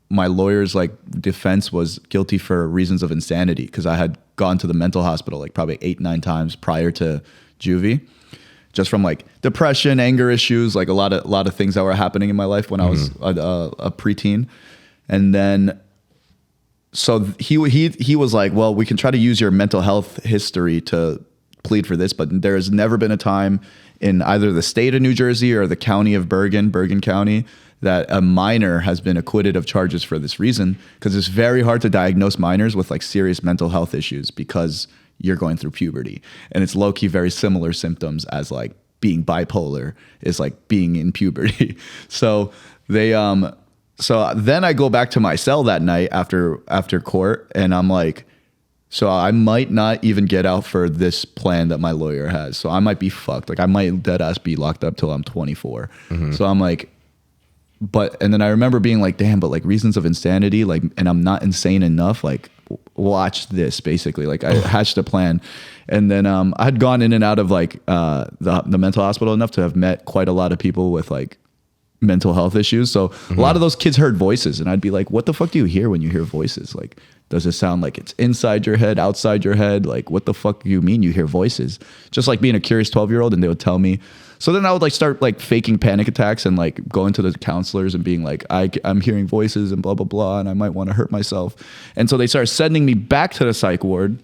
A: my lawyer's like defense was guilty for reasons of insanity, because I had gone to the mental hospital like probably 8-9 times prior to juvie, just from like depression, anger issues, like a lot of things that were happening in my life when I was a preteen. And then so he was like, well, we can try to use your mental health history to plead for this, but there has never been a time in either the state of New Jersey or the county of Bergen County, that a minor has been acquitted of charges for this reason, because it's very hard to diagnose minors with like serious mental health issues because you're going through puberty, and it's low-key very similar symptoms as like being bipolar is like being in puberty. So they so then I go back to my cell that night after court, and I'm like, so I might not even get out for this plan that my lawyer has. So I might be fucked. Like I might dead ass be locked up till I'm 24. So I'm like, and then I remember being like, damn, but like reasons of insanity, like, and I'm not insane enough. Like watch this, basically. Like I hatched a plan. And then I had gone in and out of like the mental hospital enough to have met quite a lot of people with like mental health issues. So a lot of those kids heard voices, and I'd be like, what the fuck do you hear when you hear voices? Like, does it sound like it's inside your head, outside your head? Like, what the fuck do you mean you hear voices? Just like being a curious 12-year-old, and they would tell me. So then I would like start like faking panic attacks and like going to the counselors and being like, I'm hearing voices and blah, blah, blah, and I might want to hurt myself. And so they started sending me back to the psych ward,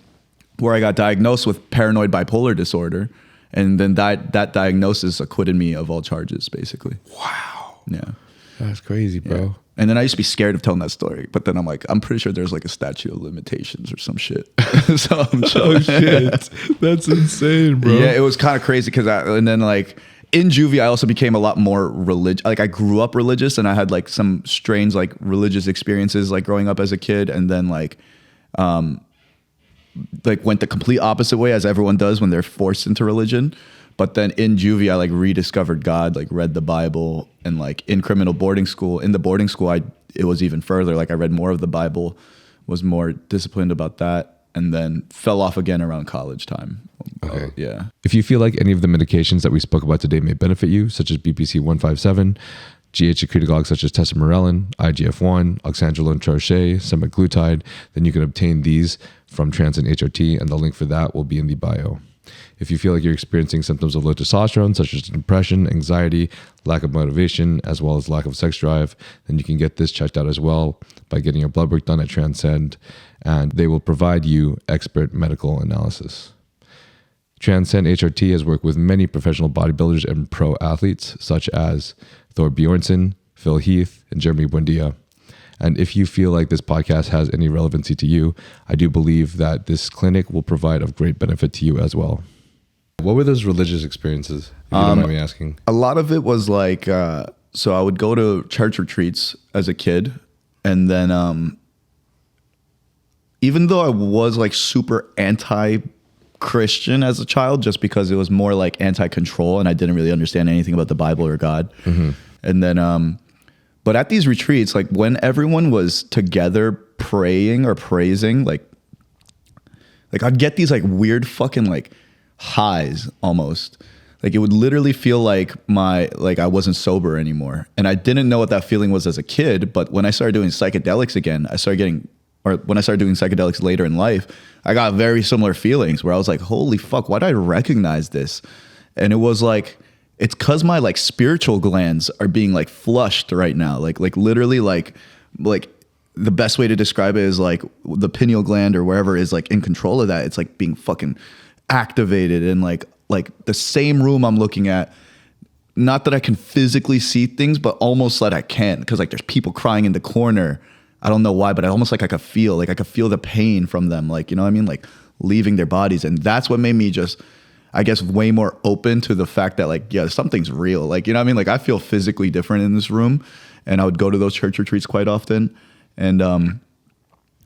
A: where I got diagnosed with paranoid bipolar disorder. And then that diagnosis acquitted me of all charges, basically.
B: Wow.
A: Yeah.
B: That's crazy, bro.
A: Yeah. And then I used to be scared of telling that story, but then I'm like, I'm pretty sure there's like a statute of limitations or some shit. So I'm
B: Oh shit, that's insane, bro.
A: Yeah, it was kind of crazy and then like in juvie, I also became a lot more religious. Like I grew up religious, and I had like some strange like religious experiences like growing up as a kid, and then like went the complete opposite way as everyone does when they're forced into religion. But then in juvie, I like rediscovered God, like read the Bible, and like in the boarding school, it was even further. Like I read more of the Bible, was more disciplined about that, and then fell off again around college time.
B: Okay.
A: Yeah.
B: If you feel like any of the medications that we spoke about today may benefit you, such as BPC 157, GH secretagogues such as tesamorelin, IGF-1, oxandrolone trochet, semaglutide, then you can obtain these from Transcend HRT, and the link for that will be in the bio. If you feel like you're experiencing symptoms of low testosterone, such as depression, anxiety, lack of motivation, as well as lack of sex drive, then you can get this checked out as well by getting your blood work done at Transcend, and they will provide you expert medical analysis. Transcend HRT has worked with many professional bodybuilders and pro athletes, such as Thor Bjornsson, Phil Heath, and Jeremy Buendia. And if you feel like this podcast has any relevancy to you, I do believe that this clinic will provide of great benefit to you as well. What were those religious experiences, if you don't mind me asking?
A: A lot of it was like, so I would go to church retreats as a kid, and then even though I was like super anti-Christian as a child, just because it was more like anti-control and I didn't really understand anything about the Bible or God. And then, but at these retreats, like when everyone was together praying or praising, like I'd get these like weird fucking like highs almost. Like it would literally feel like I wasn't sober anymore. And I didn't know what that feeling was as a kid, but when I started doing psychedelics again, when I started doing psychedelics later in life, I got very similar feelings where I was like, holy fuck, why do I recognize this? And it was like it's because my like spiritual glands are being like flushed right now. Like literally like the best way to describe it is like the pineal gland or wherever is like in control of that. It's like being fucking activated, and like the same room I'm looking at. Not that I can physically see things, but almost that I can, because like there's people crying in the corner. I don't know why, but I almost like I could feel the pain from them, like, you know what I mean, like leaving their bodies. And that's what made me just, I guess, way more open to the fact that like, yeah, something's real. Like, you know what I mean? Like I feel physically different in this room, and I would go to those church retreats quite often. And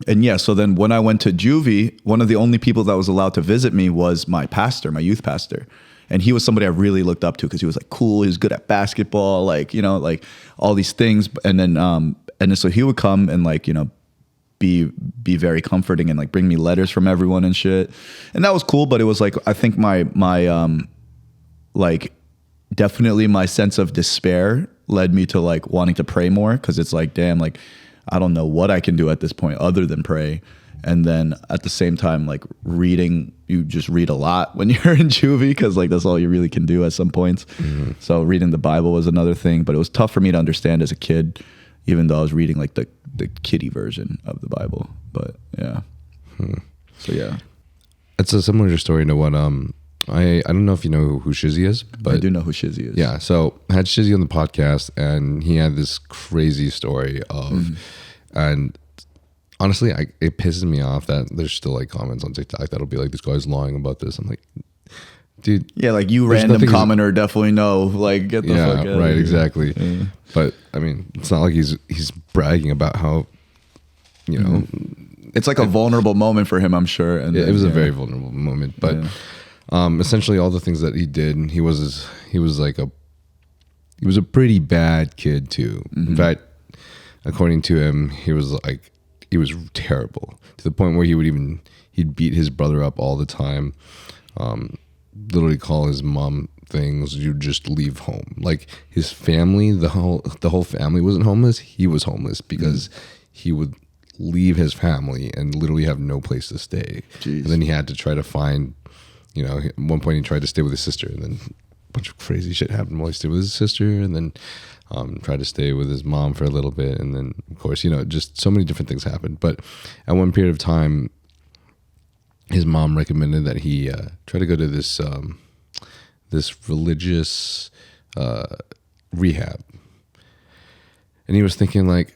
A: yeah, so then when I went to juvie, one of the only people that was allowed to visit me was my pastor, my youth pastor. And he was somebody I really looked up to because he was like cool. He was good at basketball, like, you know, like all these things. And then so he would come and like, you know, be very comforting and like bring me letters from everyone and shit. And that was cool. But it was like, I think my like definitely my sense of despair led me to like wanting to pray more. Cause it's like, damn, like, I don't know what I can do at this point other than pray. And then at the same time, like reading, you just read a lot when you're in juvie, because like that's all you really can do at some points. Mm-hmm. So reading the Bible was another thing, but it was tough for me to understand as a kid, even though I was reading like the kiddie version of the Bible. But yeah. So yeah.
B: It's a similar story to what I don't know if you know who Shizzy is, but
A: I do know who Shizzy is.
B: Yeah. So I had Shizzy on the podcast, and he had this crazy story of and honestly, it pisses me off that there's still like comments on TikTok that'll be like, this guy's lying about this. I'm like, dude.
A: Yeah, like you random commenter definitely know. Like, get the fuck out.
B: Right, exactly. Yeah. But I mean, it's not like he's bragging about how, you know.
A: It's like a vulnerable moment for him, I'm sure. And
B: it was a very vulnerable moment. But essentially all the things that he did, he was a pretty bad kid too. Mm-hmm. In fact, according to him, he was terrible, to the point where he'd beat his brother up all the time, literally call his mom things. You just leave home. Like his family, the whole family wasn't homeless. He was homeless because he would leave his family and literally have no place to stay. Jeez. And then he had to try to find, you know, at one point he tried to stay with his sister, and then a bunch of crazy shit happened while he stayed with his sister, and then tried to stay with his mom for a little bit, and then of course, you know, just so many different things happened. But at one period of time, his mom recommended that he try to go to this religious rehab, and he was thinking like,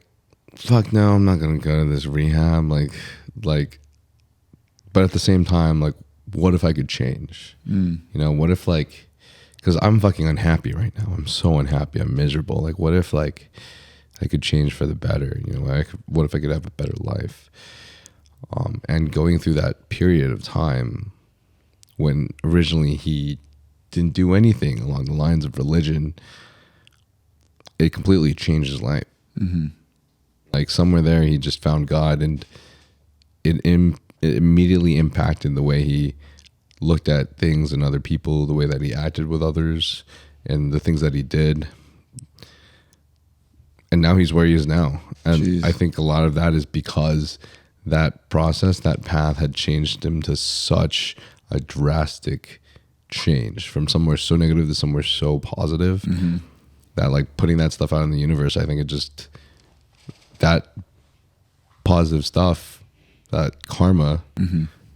B: fuck no, I'm not gonna go to this rehab, like but at the same time, like, what if I could change? You know, what if, like, because I'm fucking unhappy right now. I'm so unhappy. I'm miserable. Like, what if, like, I could change for the better? You know, what if I could have a better life? And going through that period of time when originally he didn't do anything along the lines of religion, it completely changed his life. Mm-hmm. Like, somewhere there, he just found God, and it immediately impacted the way he looked at things and other people, the way that he acted with others, and the things that he did. And now he's where he is now. And Jeez. I think a lot of that is because that process, that path had changed him to such a drastic change, from somewhere so negative to somewhere so positive, that, like, putting that stuff out in the universe, I think it just, that positive stuff, that karma,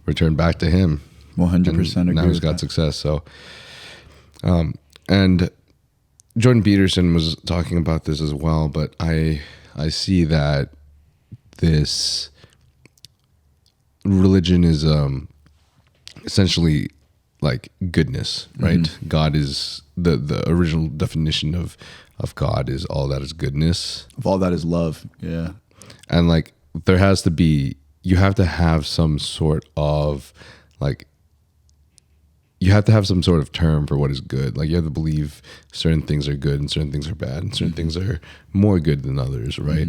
B: returned back to him.
A: 100% agree.
B: Now he's got success. So, and Jordan Peterson was talking about this as well, but I see that this religion is essentially like goodness, right? God is the original definition of God is all that is goodness.
A: Of all that is love. Yeah.
B: And like there has to be, you have to have some sort of like, you have to have some sort of term for what is good. Like you have to believe certain things are good and certain things are bad and certain things are more good than others, right?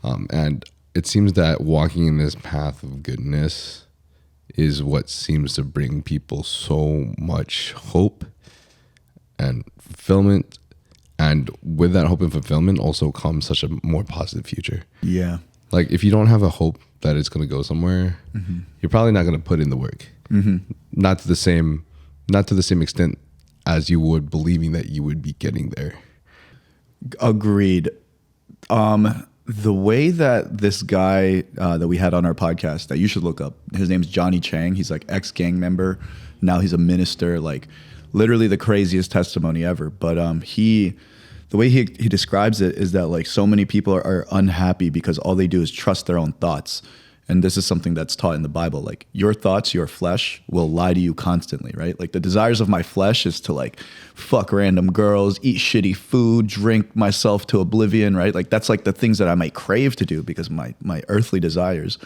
B: And it seems that walking in this path of goodness is what seems to bring people so much hope and fulfillment. And with that hope and fulfillment also comes such a more positive future. Yeah. Like if you don't have a hope that it's going to go somewhere, you're probably not going to put in the work. Not to the same extent as you would believing that you would be getting there.
A: Agreed. The way that this guy that we had on our podcast that you should look up, his name's Johnny Chang. He's like ex-gang member. Now he's a minister, like literally the craziest testimony ever. But the way he describes it is that like so many people are unhappy because all they do is trust their own thoughts. And this is something that's taught in the Bible. Like your thoughts, your flesh will lie to you constantly, right? Like the desires of my flesh is to like fuck random girls, eat shitty food, drink myself to oblivion, right? Like that's like the things that I might crave to do because of my earthly desires.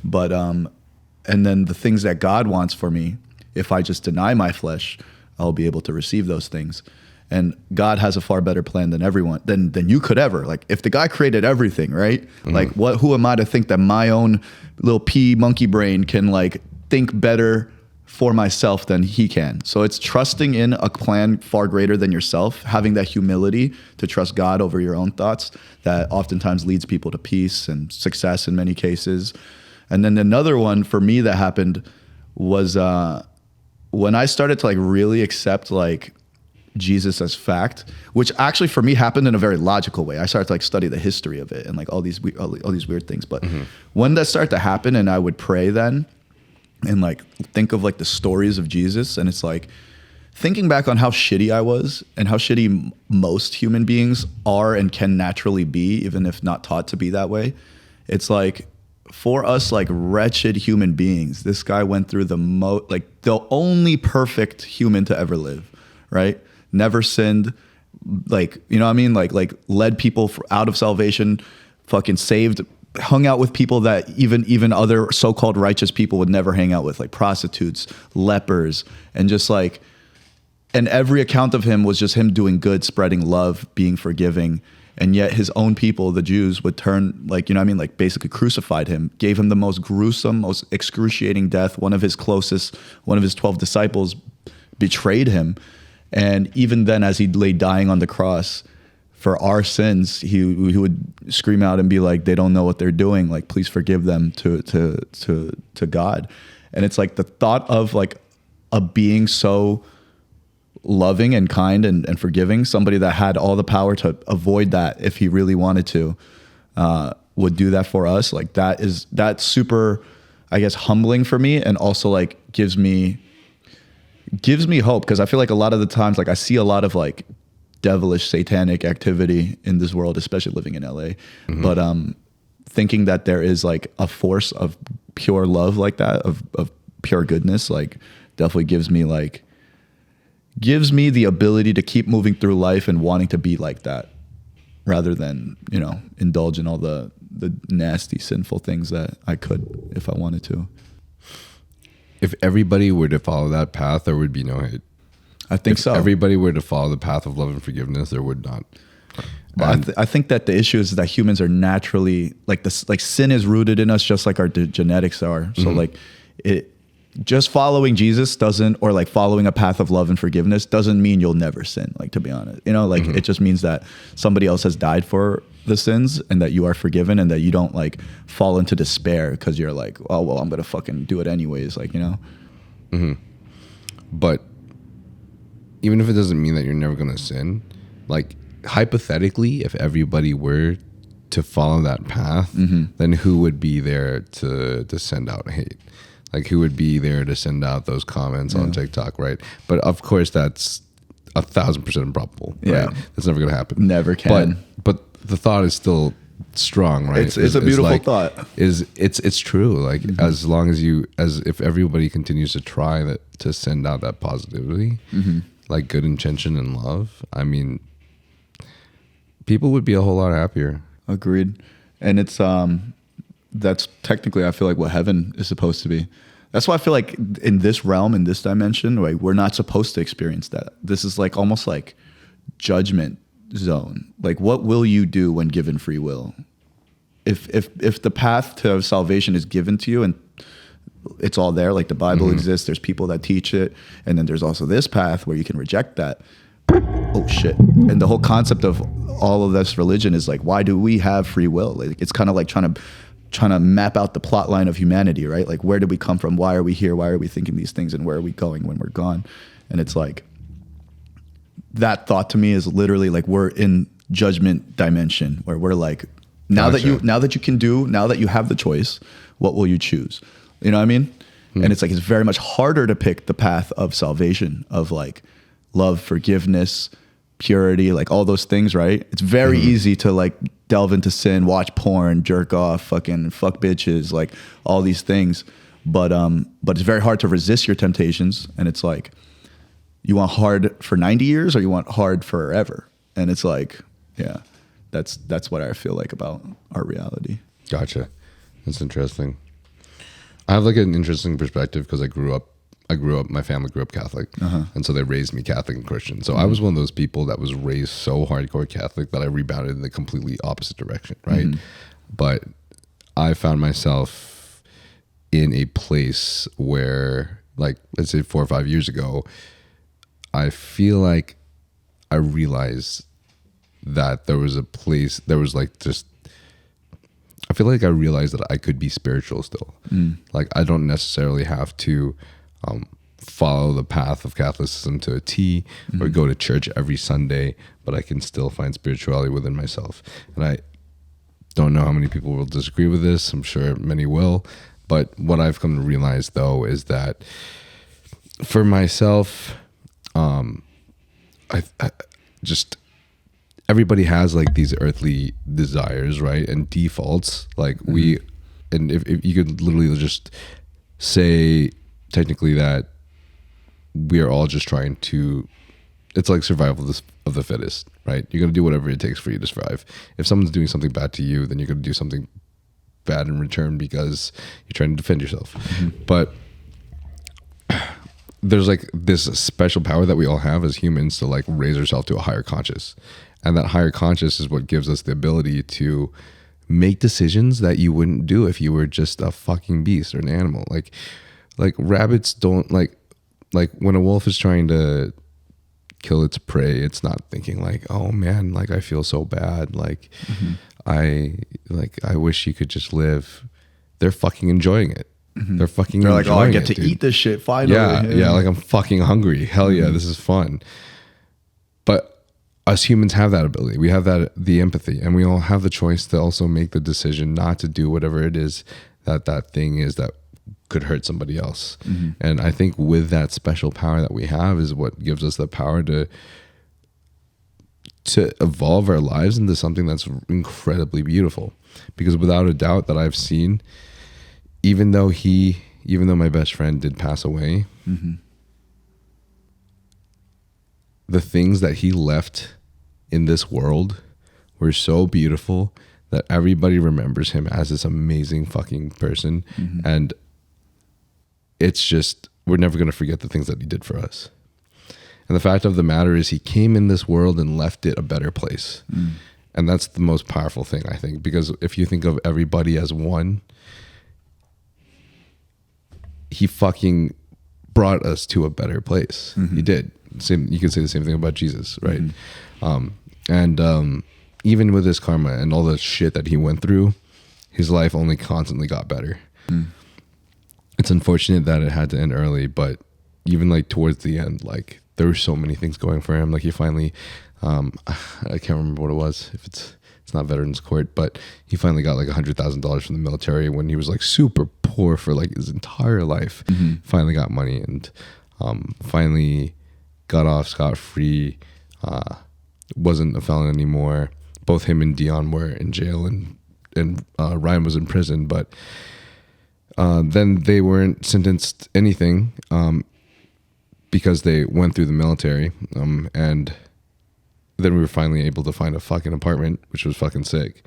A: But and then the things that God wants for me, if I just deny my flesh, I'll be able to receive those things. And God has a far better plan than everyone, than you could ever. Like if the guy created everything, right? Like who am I to think that my own little pea monkey brain can like think better for myself than he can? So it's trusting in a plan far greater than yourself, having that humility to trust God over your own thoughts that oftentimes leads people to peace and success in many cases. And then another one for me that happened was when I started to like really accept like Jesus as fact, which actually for me happened in a very logical way. I started to like study the history of it and like all these weird things. But when that started to happen and I would pray then and like think of like the stories of Jesus, and it's like thinking back on how shitty I was and how shitty most human beings are and can naturally be, even if not taught to be that way. It's like for us like wretched human beings, this guy went through the only perfect human to ever live, right? Never sinned, like, you know what I mean? Like led people out of salvation, fucking saved, hung out with people that even other so-called righteous people would never hang out with, like prostitutes, lepers, and just like, and every account of him was just him doing good, spreading love, being forgiving. And yet his own people, the Jews, would turn, like, you know what I mean? Like basically crucified him, gave him the most gruesome, most excruciating death. One of his 12 disciples betrayed him. And even then, as he lay dying on the cross for our sins, he would scream out and be like, they don't know what they're doing. Like, please forgive them to God. And it's like the thought of like a being so loving and kind and forgiving, somebody that had all the power to avoid that if he really wanted to, would do that for us. Like that's super, I guess, humbling for me, and also like gives me hope, because I feel like a lot of the times, like I see a lot of like devilish satanic activity in this world, especially living in LA. But thinking that there is like a force of pure love like that, of pure goodness, like definitely gives me the ability to keep moving through life and wanting to be like that, rather than, you know, indulge in all the nasty, sinful things that I could if I wanted to.
B: If everybody were to follow that path, there would be no hate.
A: I think so.
B: If everybody were to follow the path of love and forgiveness, there would not.
A: But I think that the issue is that humans are naturally like this. Like sin is rooted in us, just like our genetics are. So like it, just following Jesus doesn't, or like following a path of love and forgiveness doesn't mean you'll never sin. Like, to be honest, you know, like it just means that somebody else has died for the sins and that you are forgiven, and that you don't like fall into despair because you're like, oh, well, I'm going to fucking do it anyways. Like, you know?
B: But even if it doesn't mean that you're never going to sin, like hypothetically, if everybody were to follow that path, then who would be there to send out hate? Like, who would be there to send out those comments on TikTok, right? But of course, that's 1,000% improbable.
A: Yeah,
B: right? That's never going to happen.
A: Never can.
B: But the thought is still strong, right?
A: It's a beautiful thought.
B: It's true. Like as long as if everybody continues to try to send out that positivity, like good intention and love, I mean, people would be a whole lot happier.
A: Agreed. And it's that's technically, I feel like, what heaven is supposed to be. That's why I feel like in this realm, in this dimension, right, we're not supposed to experience that. This is like almost like judgment zone. Like, what will you do when given free will? If the path to salvation is given to you and it's all there, like the Bible exists, there's people that teach it, and then there's also this path where you can reject that. Oh shit. And the whole concept of all of this religion is like, why do we have free will? Like, it's kind of like trying to map out the plot line of humanity, right? Like, where did we come from? Why are we here? Why are we thinking these things? And where are we going when we're gone? And it's like, that thought to me is literally like we're in judgment dimension where we're like, now that you have the choice, what will you choose? You know what I mean? And it's like, it's very much harder to pick the path of salvation, of like love, forgiveness, purity, like all those things, right? It's very easy to like delve into sin, watch porn, jerk off, fucking fuck bitches, like all these things. But it's very hard to resist your temptations. And it's like, you want hard for 90 years or you want hard forever? And it's like, yeah, that's what I feel like about our reality.
B: Gotcha. That's interesting. I have like an interesting perspective because my family grew up Catholic. And so they raised me Catholic and Christian. So I was one of those people that was raised so hardcore Catholic that I rebounded in the completely opposite direction, right? But I found myself in a place where, like, let's say 4 or 5 years ago, I feel like I realized that there was a place, there was like just, I feel like I realized that I could be spiritual still. Like I don't necessarily have to follow the path of Catholicism to a T or go to church every Sunday, but I can still find spirituality within myself. And I don't know how many people will disagree with this. I'm sure many will. But what I've come to realize though is that for myself, I just, everybody has like these earthly desires, right? And defaults, like and if you could literally just say technically that we are all just trying to, it's like survival of the fittest, right? You're going to do whatever it takes for you to survive. If someone's doing something bad to you, then you're going to do something bad in return because you're trying to defend yourself. But there's like this special power that we all have as humans to like raise ourselves to a higher conscious. And that higher conscious is what gives us the ability to make decisions that you wouldn't do if you were just a fucking beast or an animal. Like rabbits don't like when a wolf is trying to kill its prey, it's not thinking like, oh man, like I feel so bad. Like I wish you could just live. They're fucking enjoying it. They're
A: like, oh, I get to eat this shit finally.
B: Yeah, like I'm fucking hungry. Hell yeah, this is fun. But us humans have that ability. We have the empathy, and we all have the choice to also make the decision not to do whatever it is that thing is that could hurt somebody else. And I think with that special power that we have is what gives us the power to evolve our lives into something that's incredibly beautiful. Because without a doubt that I've seen, even though my best friend did pass away, the things that he left in this world were so beautiful that everybody remembers him as this amazing fucking person. And it's just, we're never going to forget the things that he did for us. And the fact of the matter is he came in this world and left it a better place. And that's the most powerful thing, I think, because if you think of everybody as one, he fucking brought us to a better place. He did. You could say the same thing about Jesus, right? Even with his karma and all the shit that he went through, his life only constantly got better. It's unfortunate that it had to end early, but even like towards the end, like there were so many things going for him. Like he finally, I can't remember what it was. If it's not Veterans Court, but he finally got like $100,000 from the military when he was like super poor for like his entire life. Finally got money and finally got off scot-free. Wasn't a felon anymore. Both him and Dion were in jail, and Ryan was in prison, but then they weren't sentenced anything because they went through the military, and then we were finally able to find a fucking apartment, which was fucking sick.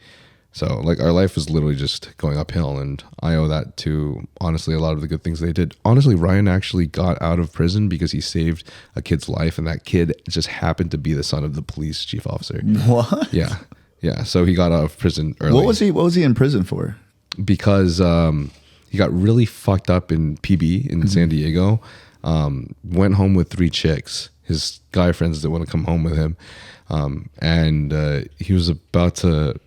B: So like our life was literally just going uphill, and I owe that to honestly a lot of the good things they did. Honestly, Ryan actually got out of prison because he saved a kid's life, and that kid just happened to be the son of the police chief officer.
A: What?
B: Yeah. So he got out of prison early.
A: What was he in prison for?
B: Because he got really fucked up in PB in San Diego. Went home with 3 chicks. His guy friends didn't want to come home with him, and he was about to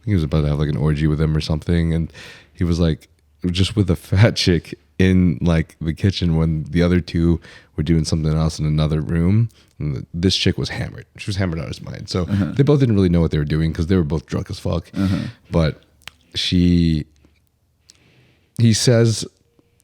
B: have like an orgy with them or something, and he was like just with a fat chick in like the kitchen when the other two were doing something else in another room. And this chick was hammered. She was hammered out of her mind. So they both didn't really know what they were doing because they were both drunk as fuck. But he says,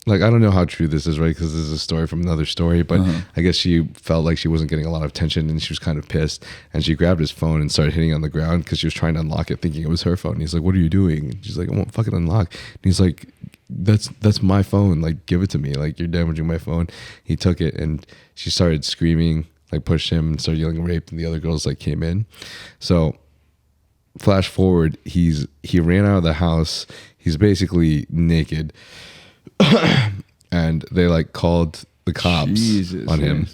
B: like, I don't know how true this is, right? Because this is a story from another story, but I guess she felt like she wasn't getting a lot of attention and she was kind of pissed. And she grabbed his phone and started hitting it on the ground because she was trying to unlock it, thinking it was her phone. And he's like, "What are you doing?" And she's like, "I won't fucking unlock." And he's like, That's my phone. Like, give it to me. Like, you're damaging my phone." He took it and she started screaming, like pushed him and started yelling rape. And the other girls like came in. So flash forward, he ran out of the house. He's basically naked. And they like called the cops on him.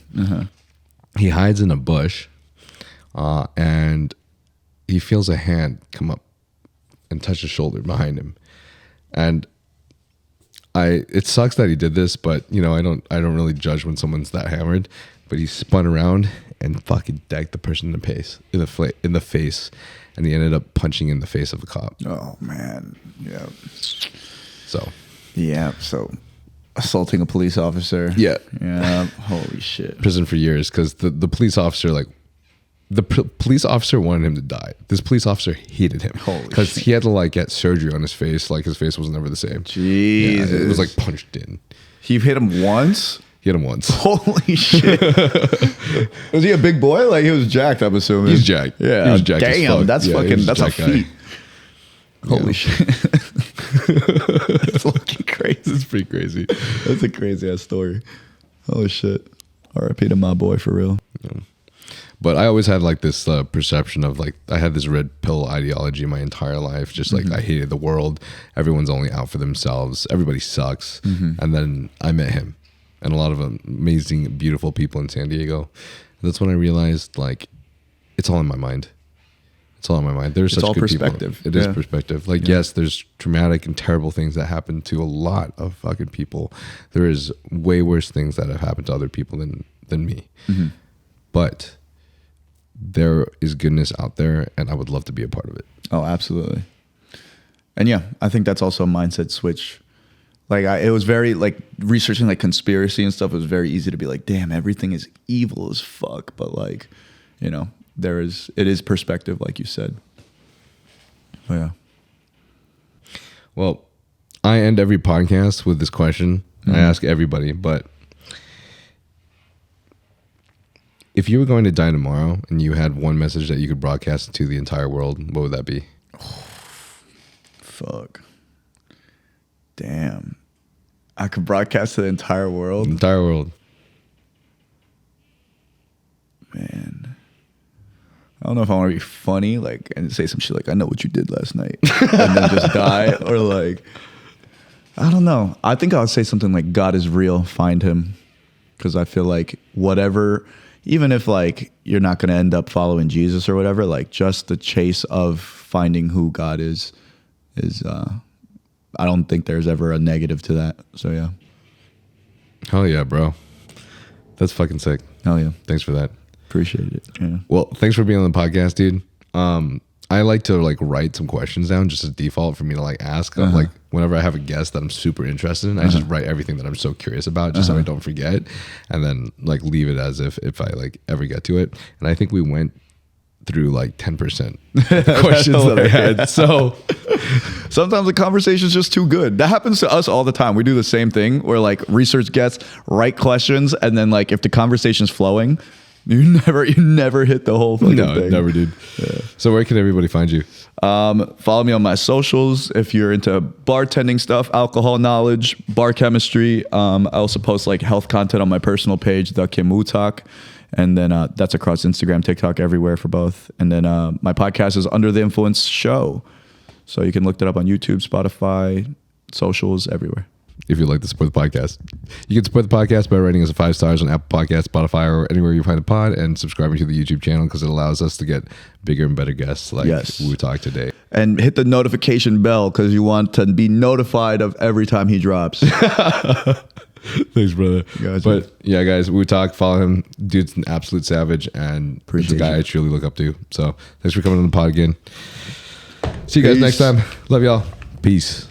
B: He hides in a bush and he feels a hand come up and touch his shoulder behind him. And it sucks that he did this, but you know, I don't really judge when someone's that hammered. But he spun around and fucking decked the person in the face, and he ended up punching in the face of a cop.
A: Oh man, yeah. So assaulting a police officer.
B: Yeah.
A: Holy shit.
B: Prison for years because the police officer police officer wanted him to die. This police officer hated him because he had to like get surgery on his face. Like his face was never the same.
A: Jesus.
B: Yeah, it was like punched in.
A: He hit him once?
B: He hit him once.
A: Holy shit. Was he a big boy? Like he was jacked, I'm assuming.
B: He's jacked.
A: Yeah.
B: He was jacked as
A: Damn,
B: fuck.
A: that's a feat. Holy shit. That's looking crazy.
B: It's pretty crazy.
A: That's a crazy ass story. Holy shit. R.I.P. to my boy for real.
B: Yeah. But I always had like this perception of like, I had this red pill ideology my entire life. Just like I hated the world. Everyone's only out for themselves. Everybody sucks. And then I met him and a lot of amazing, beautiful people in San Diego. And that's when I realized like, it's all in my mind. It's all in my mind. There's such
A: all
B: good
A: perspective.
B: People. It is perspective. Like, yes, there's traumatic and terrible things that happen to a lot of fucking people. There is way worse things that have happened to other people than me. But there is goodness out there, and I would love to be a part of it.
A: Oh, absolutely. And yeah, I think that's also a mindset switch. Like it was very like researching like conspiracy and stuff. It was very easy to be like, damn, everything is evil as fuck. But like, you know, it is perspective, like you said. But yeah.
B: Well, I end every podcast with this question. I ask everybody, but if you were going to die tomorrow and you had one message that you could broadcast to the entire world, what would that be?
A: Fuck. Damn. I could broadcast to the entire world?
B: The entire world.
A: Man. I don't know if I want to be funny, like, and say some shit like, "I know what you did last night," and then just die, or like, I don't know. I think I would say something like, "God is real, find him," because I feel like whatever, even if like you're not going to end up following Jesus or whatever, like just the chase of finding who God is I don't think there's ever a negative to that. So yeah.
B: Hell yeah, bro. That's fucking sick.
A: Hell yeah.
B: Thanks for that.
A: Appreciate it. Yeah.
B: Well, thanks for being on the podcast, dude. I like to like write some questions down just as default for me to like ask. Like whenever I have a guest that I'm super interested in, I just write everything that I'm so curious about just so I don't forget, and then like leave it as if I like ever get to it. And I think we went through like 10% questions that I had. So
A: sometimes the conversation is just too good. That happens to us all the time. We do the same thing where like research guests write questions, and then like if the conversation's flowing, you never hit the whole fucking thing.
B: Never, dude. Yeah. So where can everybody find you?
A: Follow me on my socials if you're into bartending stuff, alcohol knowledge, bar chemistry. I also post like health content on my personal page, the Kim Wootak. And then that's across Instagram, TikTok, everywhere for both. And then my podcast is Under the Influence Show. So you can look that up on YouTube, Spotify, socials, everywhere.
B: If you'd like to support the podcast, you can support the podcast by rating us 5 stars on Apple Podcasts, Spotify, or anywhere you find a pod, and subscribing to the YouTube channel because it allows us to get bigger and better guests like we talk today.
A: And hit the notification bell because you want to be notified of every time he drops.
B: Thanks, brother.
A: Gotcha.
B: But yeah, guys, Wootak, follow him. Dude's an absolute savage, and it's a guy I truly look up to. So thanks for coming on the pod again. See you guys next time. Love y'all. Peace.